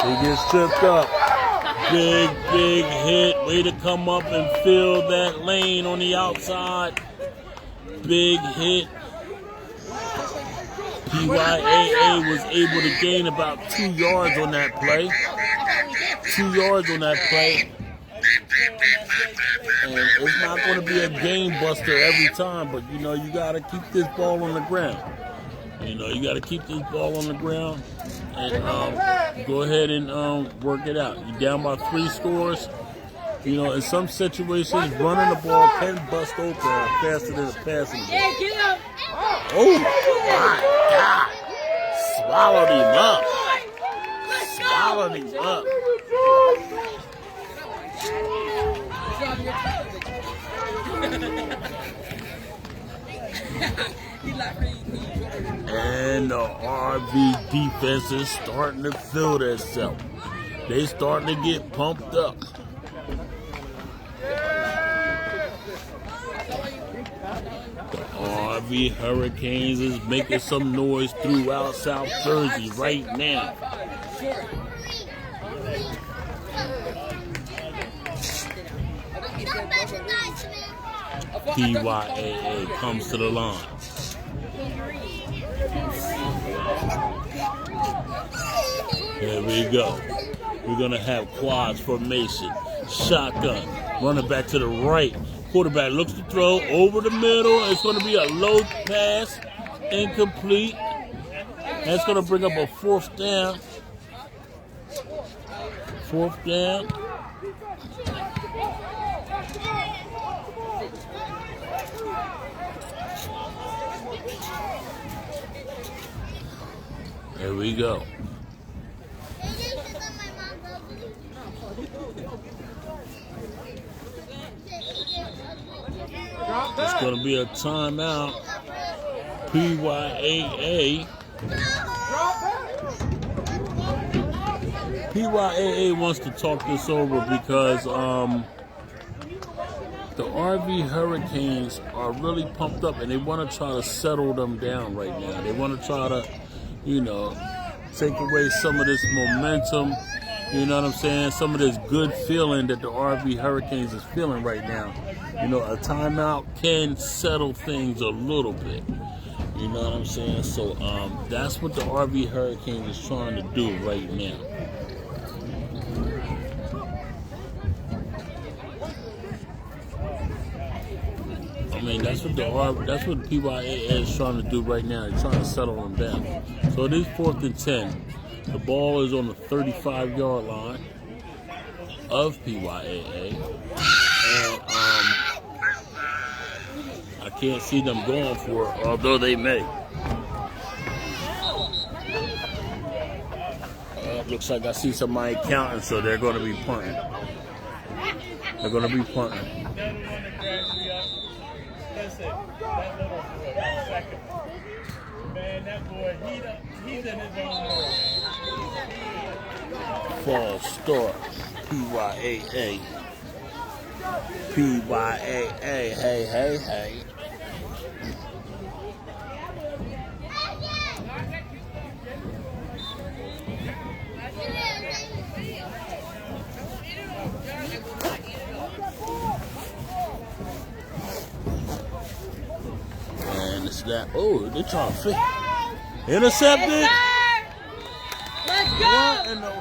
he gets tripped up. Big hit. Way to come up and fill that lane on the outside. Big hit. PYAA was able to gain about 2 yards on that play. 2 yards on that play. And it's not going to be a game buster every time, but you know, you got to keep this ball on the ground. You know, you got to keep this ball on the ground and go ahead and work it out. You're down by 3 scores. You know, in some situations, running the ball can bust open faster than passing the ball. Yeah, get up. Oh, my God. Swallowed him up. Swallowed him up. And the RV defense is starting to feel themselves. They starting to get pumped up. The RV Hurricanes is making some noise throughout South Jersey right now. PYAA comes to the line. There we go. We're going to have quads formation. Shotgun. Running back to the right. Quarterback looks to throw over the middle. It's going to be a low pass. Incomplete. That's going to bring up a 4th down. 4th down. There we go. It's going to be a timeout. PYAA. PYAA wants to talk this over because the RV Hurricanes are really pumped up and they want to try to settle them down right now. They want to try to, you know, take away some of this momentum. You know what I'm saying? Some of this good feeling that the RV Hurricanes is feeling right now. You know, a timeout can settle things a little bit. You know what I'm saying? So that's what the RV Hurricanes is trying to do right now. I mean, that's what PYAA is trying to do right now. They're trying to settle them down. So it is 4th and 10. The ball is on the 35-yard line of PYAA. And I can't see them going for it, although they may. Looks like I see somebody counting, so they're going to be punting. They're going to be punting. He's in his own world. False start. PYAA. PYAA. Hey. 'And it's that. Oh, they're trying to fit. Intercepted. Let's go. What in the...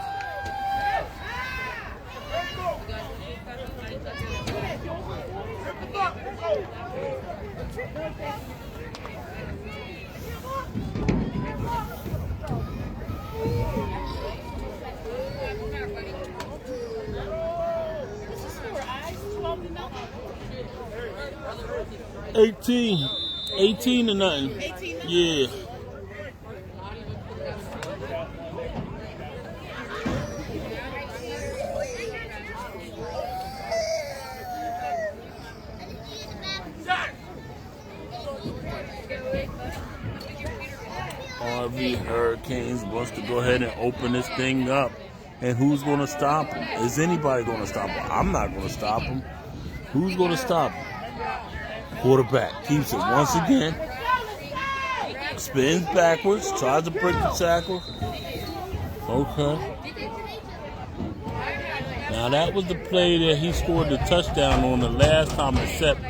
18 to nothing. 18 to Yeah. RV Hurricanes wants to go ahead and open this thing up. And who's going to stop them? Is anybody going to stop them? I'm not going to stop them. Who's going to stop them? Quarterback keeps it once again. Spins backwards. Tries to break the tackle. Okay. Now that was the play that he scored the touchdown on the last time, except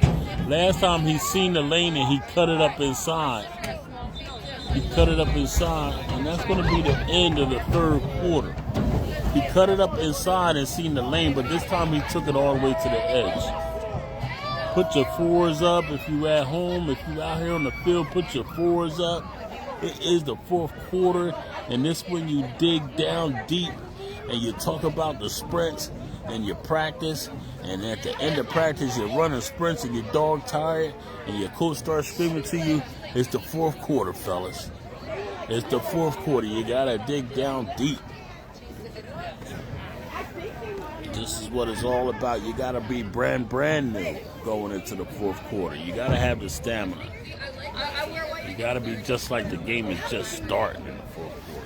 last time he seen the lane and he cut it up inside. He cut it up inside, and that's going to be the end of the third quarter. He cut it up inside and seen the lane, but this time he took it all the way to the edge. Put your fours up if you at home. If you out here on the field, put your fours up. It is the fourth quarter, and this when you dig down deep and you talk about the sprints and your practice, and at the end of practice you're running sprints and you're dog tired and your coach starts screaming to you. It's the fourth quarter, fellas. It's the fourth quarter. You gotta dig down deep. This is what it's all about. You gotta be brand new going into the fourth quarter. You gotta have the stamina. You gotta be just like the game is just starting in the fourth quarter.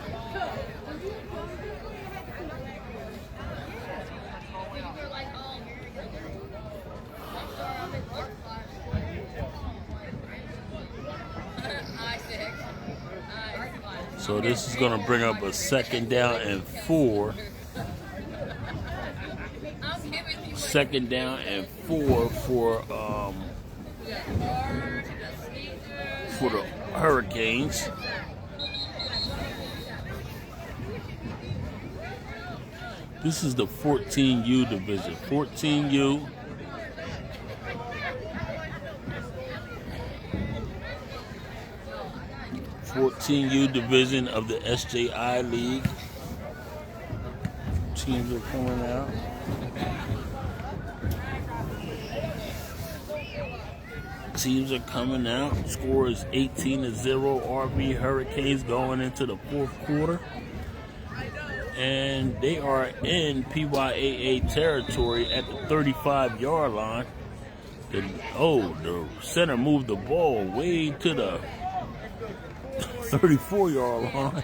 So this is going to bring up a 2nd down and 4. 2nd down and 4 for the Hurricanes. This is the 14U division. 14U. Division of the SJI League. Teams are coming out. Teams are coming out. Score is 18-0. RV Hurricanes going into the fourth quarter. And they are in PYAA territory at the 35-yard line. The center moved the ball way to the 34-yard line,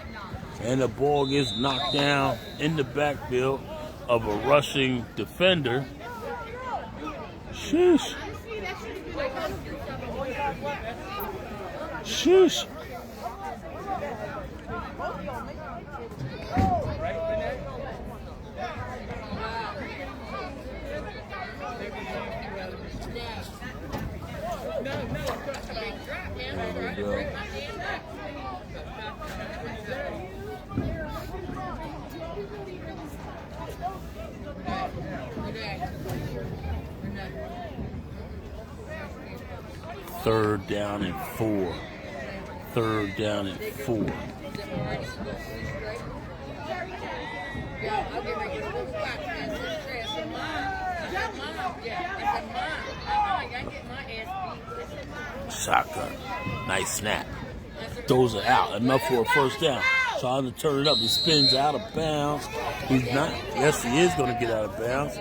and the ball gets knocked down in the backfield of a rushing defender. Sheesh. we go. Third down and 4. Third down and 4. Shotgun. Nice snap. Throws it out. Enough for a first down. Trying to turn it up. He spins out of bounds. He's not. Yes, he is going to get out of bounds.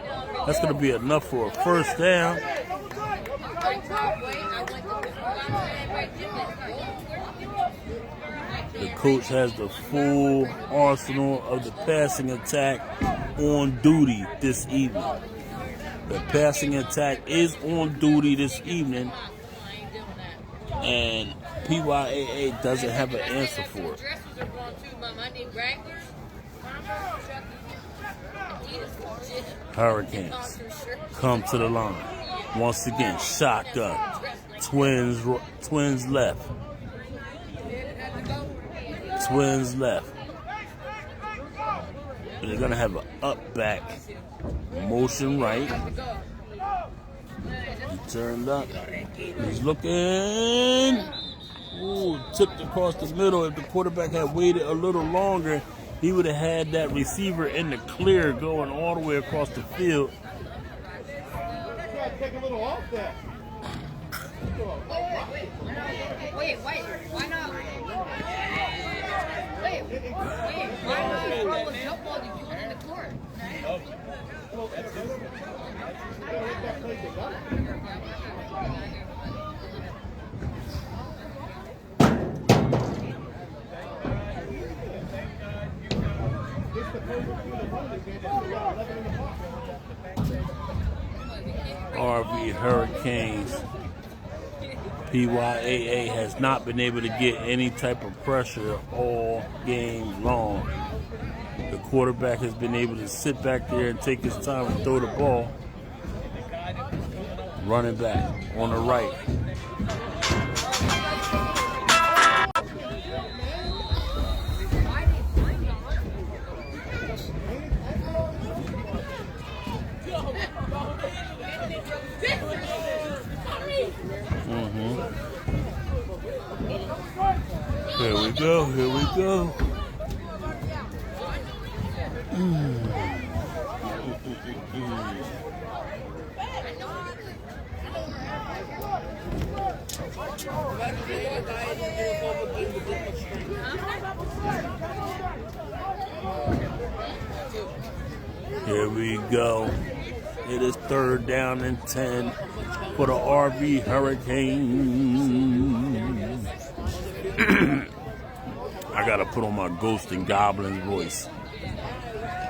That's going to be enough for a first down. The coach has the full arsenal of the passing attack on duty this evening. The passing attack is on duty this evening, and PYAA doesn't have an answer for it. Hurricanes come to the line. Once again, shotgun. Twins left. Twins left. And they're going to have an up back. Motion right. He turned up. He's looking. Ooh, tipped across the middle. If the quarterback had waited a little longer, he would have had that receiver in the clear going all the way across the field. Take a little off there. Wait, why not? Why not throw a jump ball to do it in the court? RV Hurricanes. PYAA has not been able to get any type of pressure all game long. The quarterback has been able to sit back there and take his time and throw the ball. Running back on the right. Here we go, here we go. Here we go. It is third down and 10 for the RV Hurricanes. I gotta put on my Ghost and Goblins voice.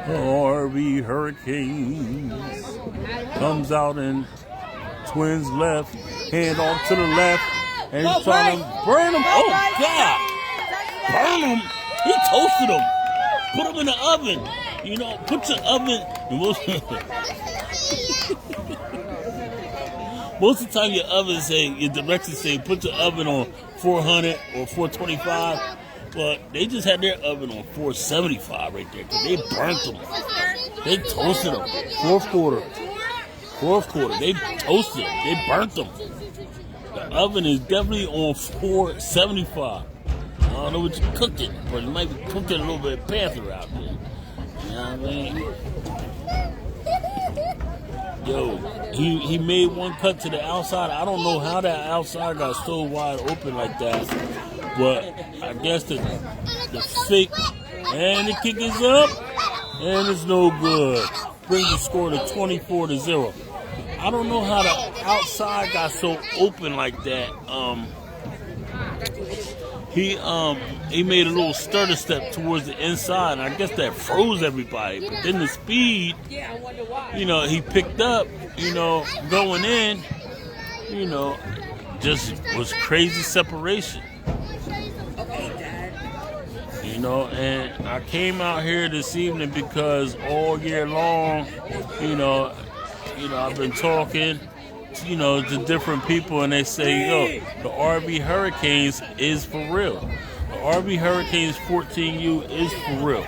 RV Hurricanes comes out and Twins left, hand off to the left, and he's trying to burn him. Oh God! Burn him! He toasted him. Put him in the oven. You know, put your oven. Most of the time, your oven saying, your directions say, put your oven on 400 or 425. But they just had their oven on 475 right there because they burnt them. They toasted them. Fourth quarter, they toasted them. They burnt them. The oven is definitely on 475. I don't know what you're cooking, but you might be cooking a little bit of Panther out there. You know what I mean? Yo, he made one cut to the outside. I don't know how that outside got so wide open like that. But I guess the fake, and the kick is up, and it's no good. Brings the score to 24-0. I don't know how the outside got so open like that. He made a little stutter step towards the inside, and I guess that froze everybody. But then the speed, you know, he picked up, you know, going in, you know, just was crazy separation. You know, and I came out here this evening because all year long, you know, I've been talking, you know, to different people, and they say, yo, the RV Hurricanes is for real. The RV Hurricanes 14U is for real.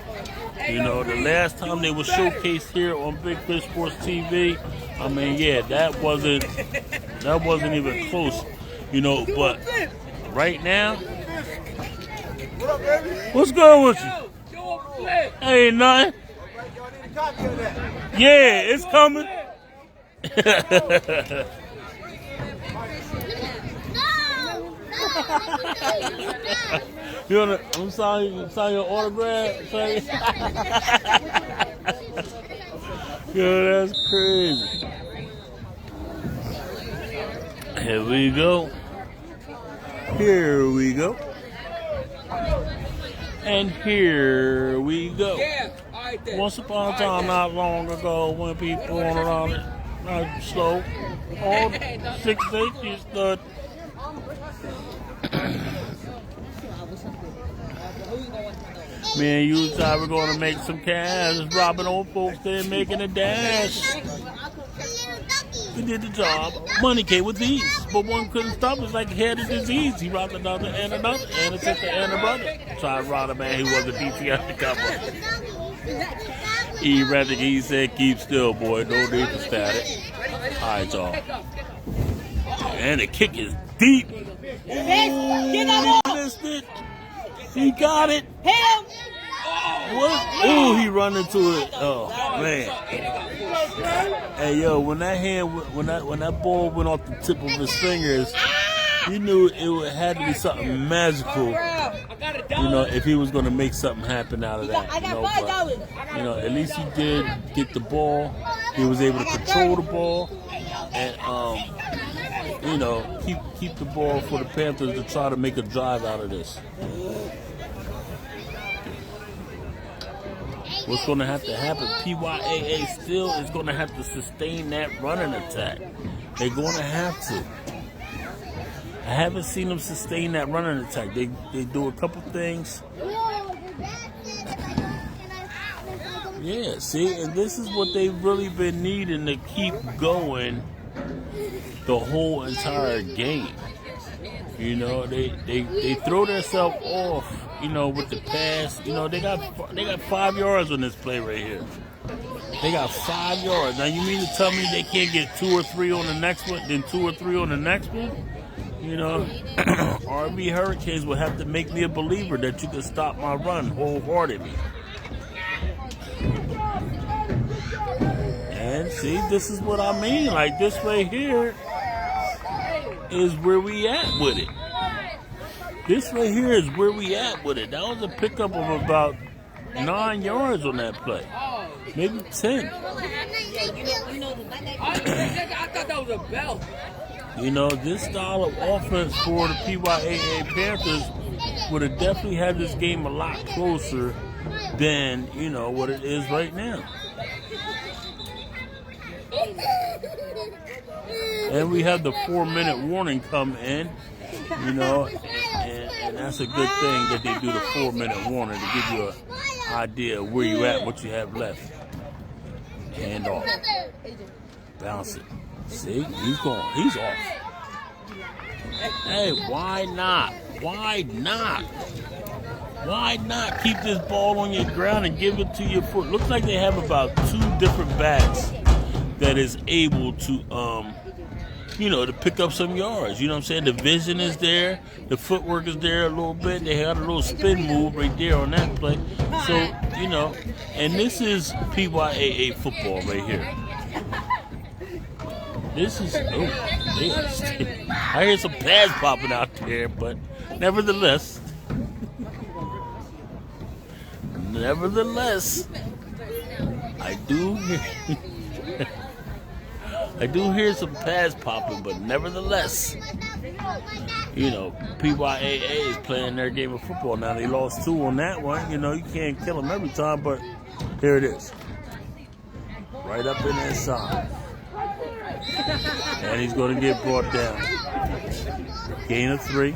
You know, the last time they were showcased here on Big Fish Sports TV, I mean, yeah, that wasn't even close. You know, but right now, what's going with you? Ain't nothing. Yeah, it's coming. You wanna? I'm sorry, your autograph. Sorry. Yo, that's crazy. Here we go. Here we go. And here we go. Once upon a time, not long ago, when people went around it, not slow, all 6 8 stood. Me and you thought we're going to make some cash, robbing old folks there, making a dash. We did the job. Money came with ease, but one couldn't stop us like he had a disease. He robbed another and a sister and a brother. Tried to rob a man who was a DC undercover. He said, keep still, boy. No need for static. All right, y'all. And the kick is deep. He missed it. He got it. What? Ooh, he run into it. Oh man. Hey yo, when that ball went off the tip of his fingers, you knew it had to be something magical. You know, if he was going to make something happen out of that. You know, but, you know, at least he did get the ball. He was able to control the ball, and you know, keep the ball for the Panthers to try to make a drive out of this. What's going to have to happen? PYAA still is going to have to sustain that running attack. They're going to have to. I haven't seen them sustain that running attack. They do a couple things. Yeah, see, and this is what they've really been needing to keep going the whole entire game. You know, they throw themselves off, you know, with the pass. You know, they got 5 yards on this play right here. They got 5 yards. Now, you mean to tell me they can't get 2 or 3 on the next one, then 2 or 3 on the next one? You know, RV Hurricanes will have to make me a believer that you can stop my run wholeheartedly. And see, this is what I mean. Like, this right here is where we at with it. This right here is where we at with it. That was a pickup of about 9 yards on that play. Maybe 10. I thought that was a belt. You know, this style of offense for the PYAA Panthers would have definitely had this game a lot closer than, you know, what it is right now. And we have the 4-minute warning come in, you know, and that's a good thing that they do the 4-minute warning to give you an idea of where you at, what you have left. Hand off. Bounce it. See, he's gone. He's off. Hey, why not? Why not? Why not keep this ball on your ground and give it to your foot? Looks like they have about 2 different backs that is able to, you know, to pick up some yards. You know what I'm saying? The vision is there. The footwork is there a little bit. They had a little spin move right there on that play. So, you know, and this is PYAA football right here. This is, I hear some pads popping out there, but nevertheless, I do hear some pads popping, but nevertheless, you know, PYAA is playing their game of football now. They lost 2 on that one. You know, you can't kill them every time, but here it is. Right up in that side. And he's going to get brought down. Gain of 3.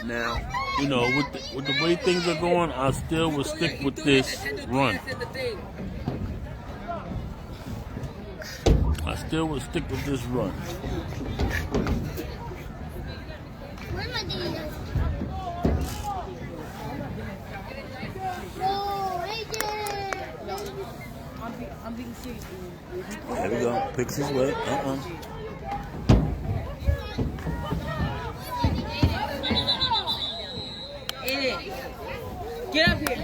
Now, you know, with the way things are going, I still will stick with this run. I still would stick with this run. Where am I doing this? No, I'm being serious. There we go. Picks his way. Aiden, get up here.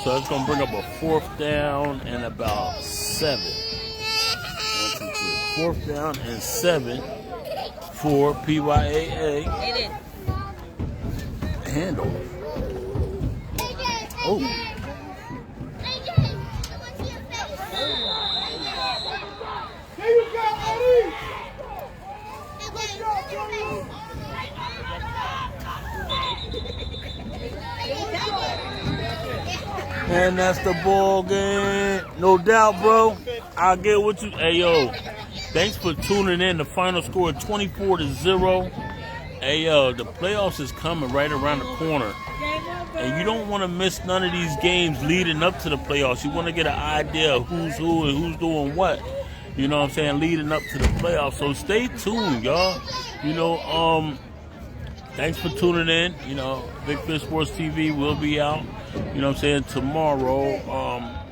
So that's going to bring up a 4th down and about 7. 1, 2, 3. 4th down and 7 for PYAA. Aiden. Handle. Oh. There you go, Eddie! And that's the ball game. No doubt, bro. I'll get with you. Hey, yo. Thanks for tuning in. The final score is 24-0. Hey, yo. The playoffs is coming right around the corner. And you don't want to miss none of these games leading up to the playoffs. You want to get an idea of who's who and who's doing what. You know what I'm saying? Leading up to the playoffs. So stay tuned, y'all. You know, thanks for tuning in. You know, Big Fish Sports TV will be out. You know what I'm saying? Tomorrow,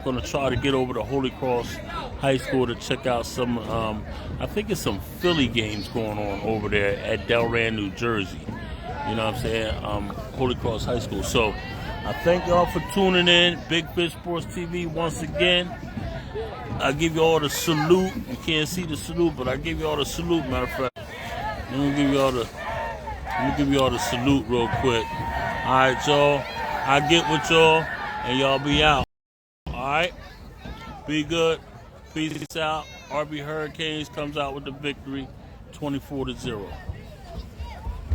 going to try to get over to Holy Cross High School to check out some, I think it's some Philly games going on over there at Delran, New Jersey. You know what I'm saying? Holy Cross High School. So I thank y'all for tuning in. Big Fish Sports TV once again. I give you all the salute. You can't see the salute, but I give you all the salute, matter of fact. Let me give you all the salute real quick. All right, y'all. I get with y'all, and y'all be out. All right? Be good. Peace out. RB Hurricanes comes out with the victory, 24-0.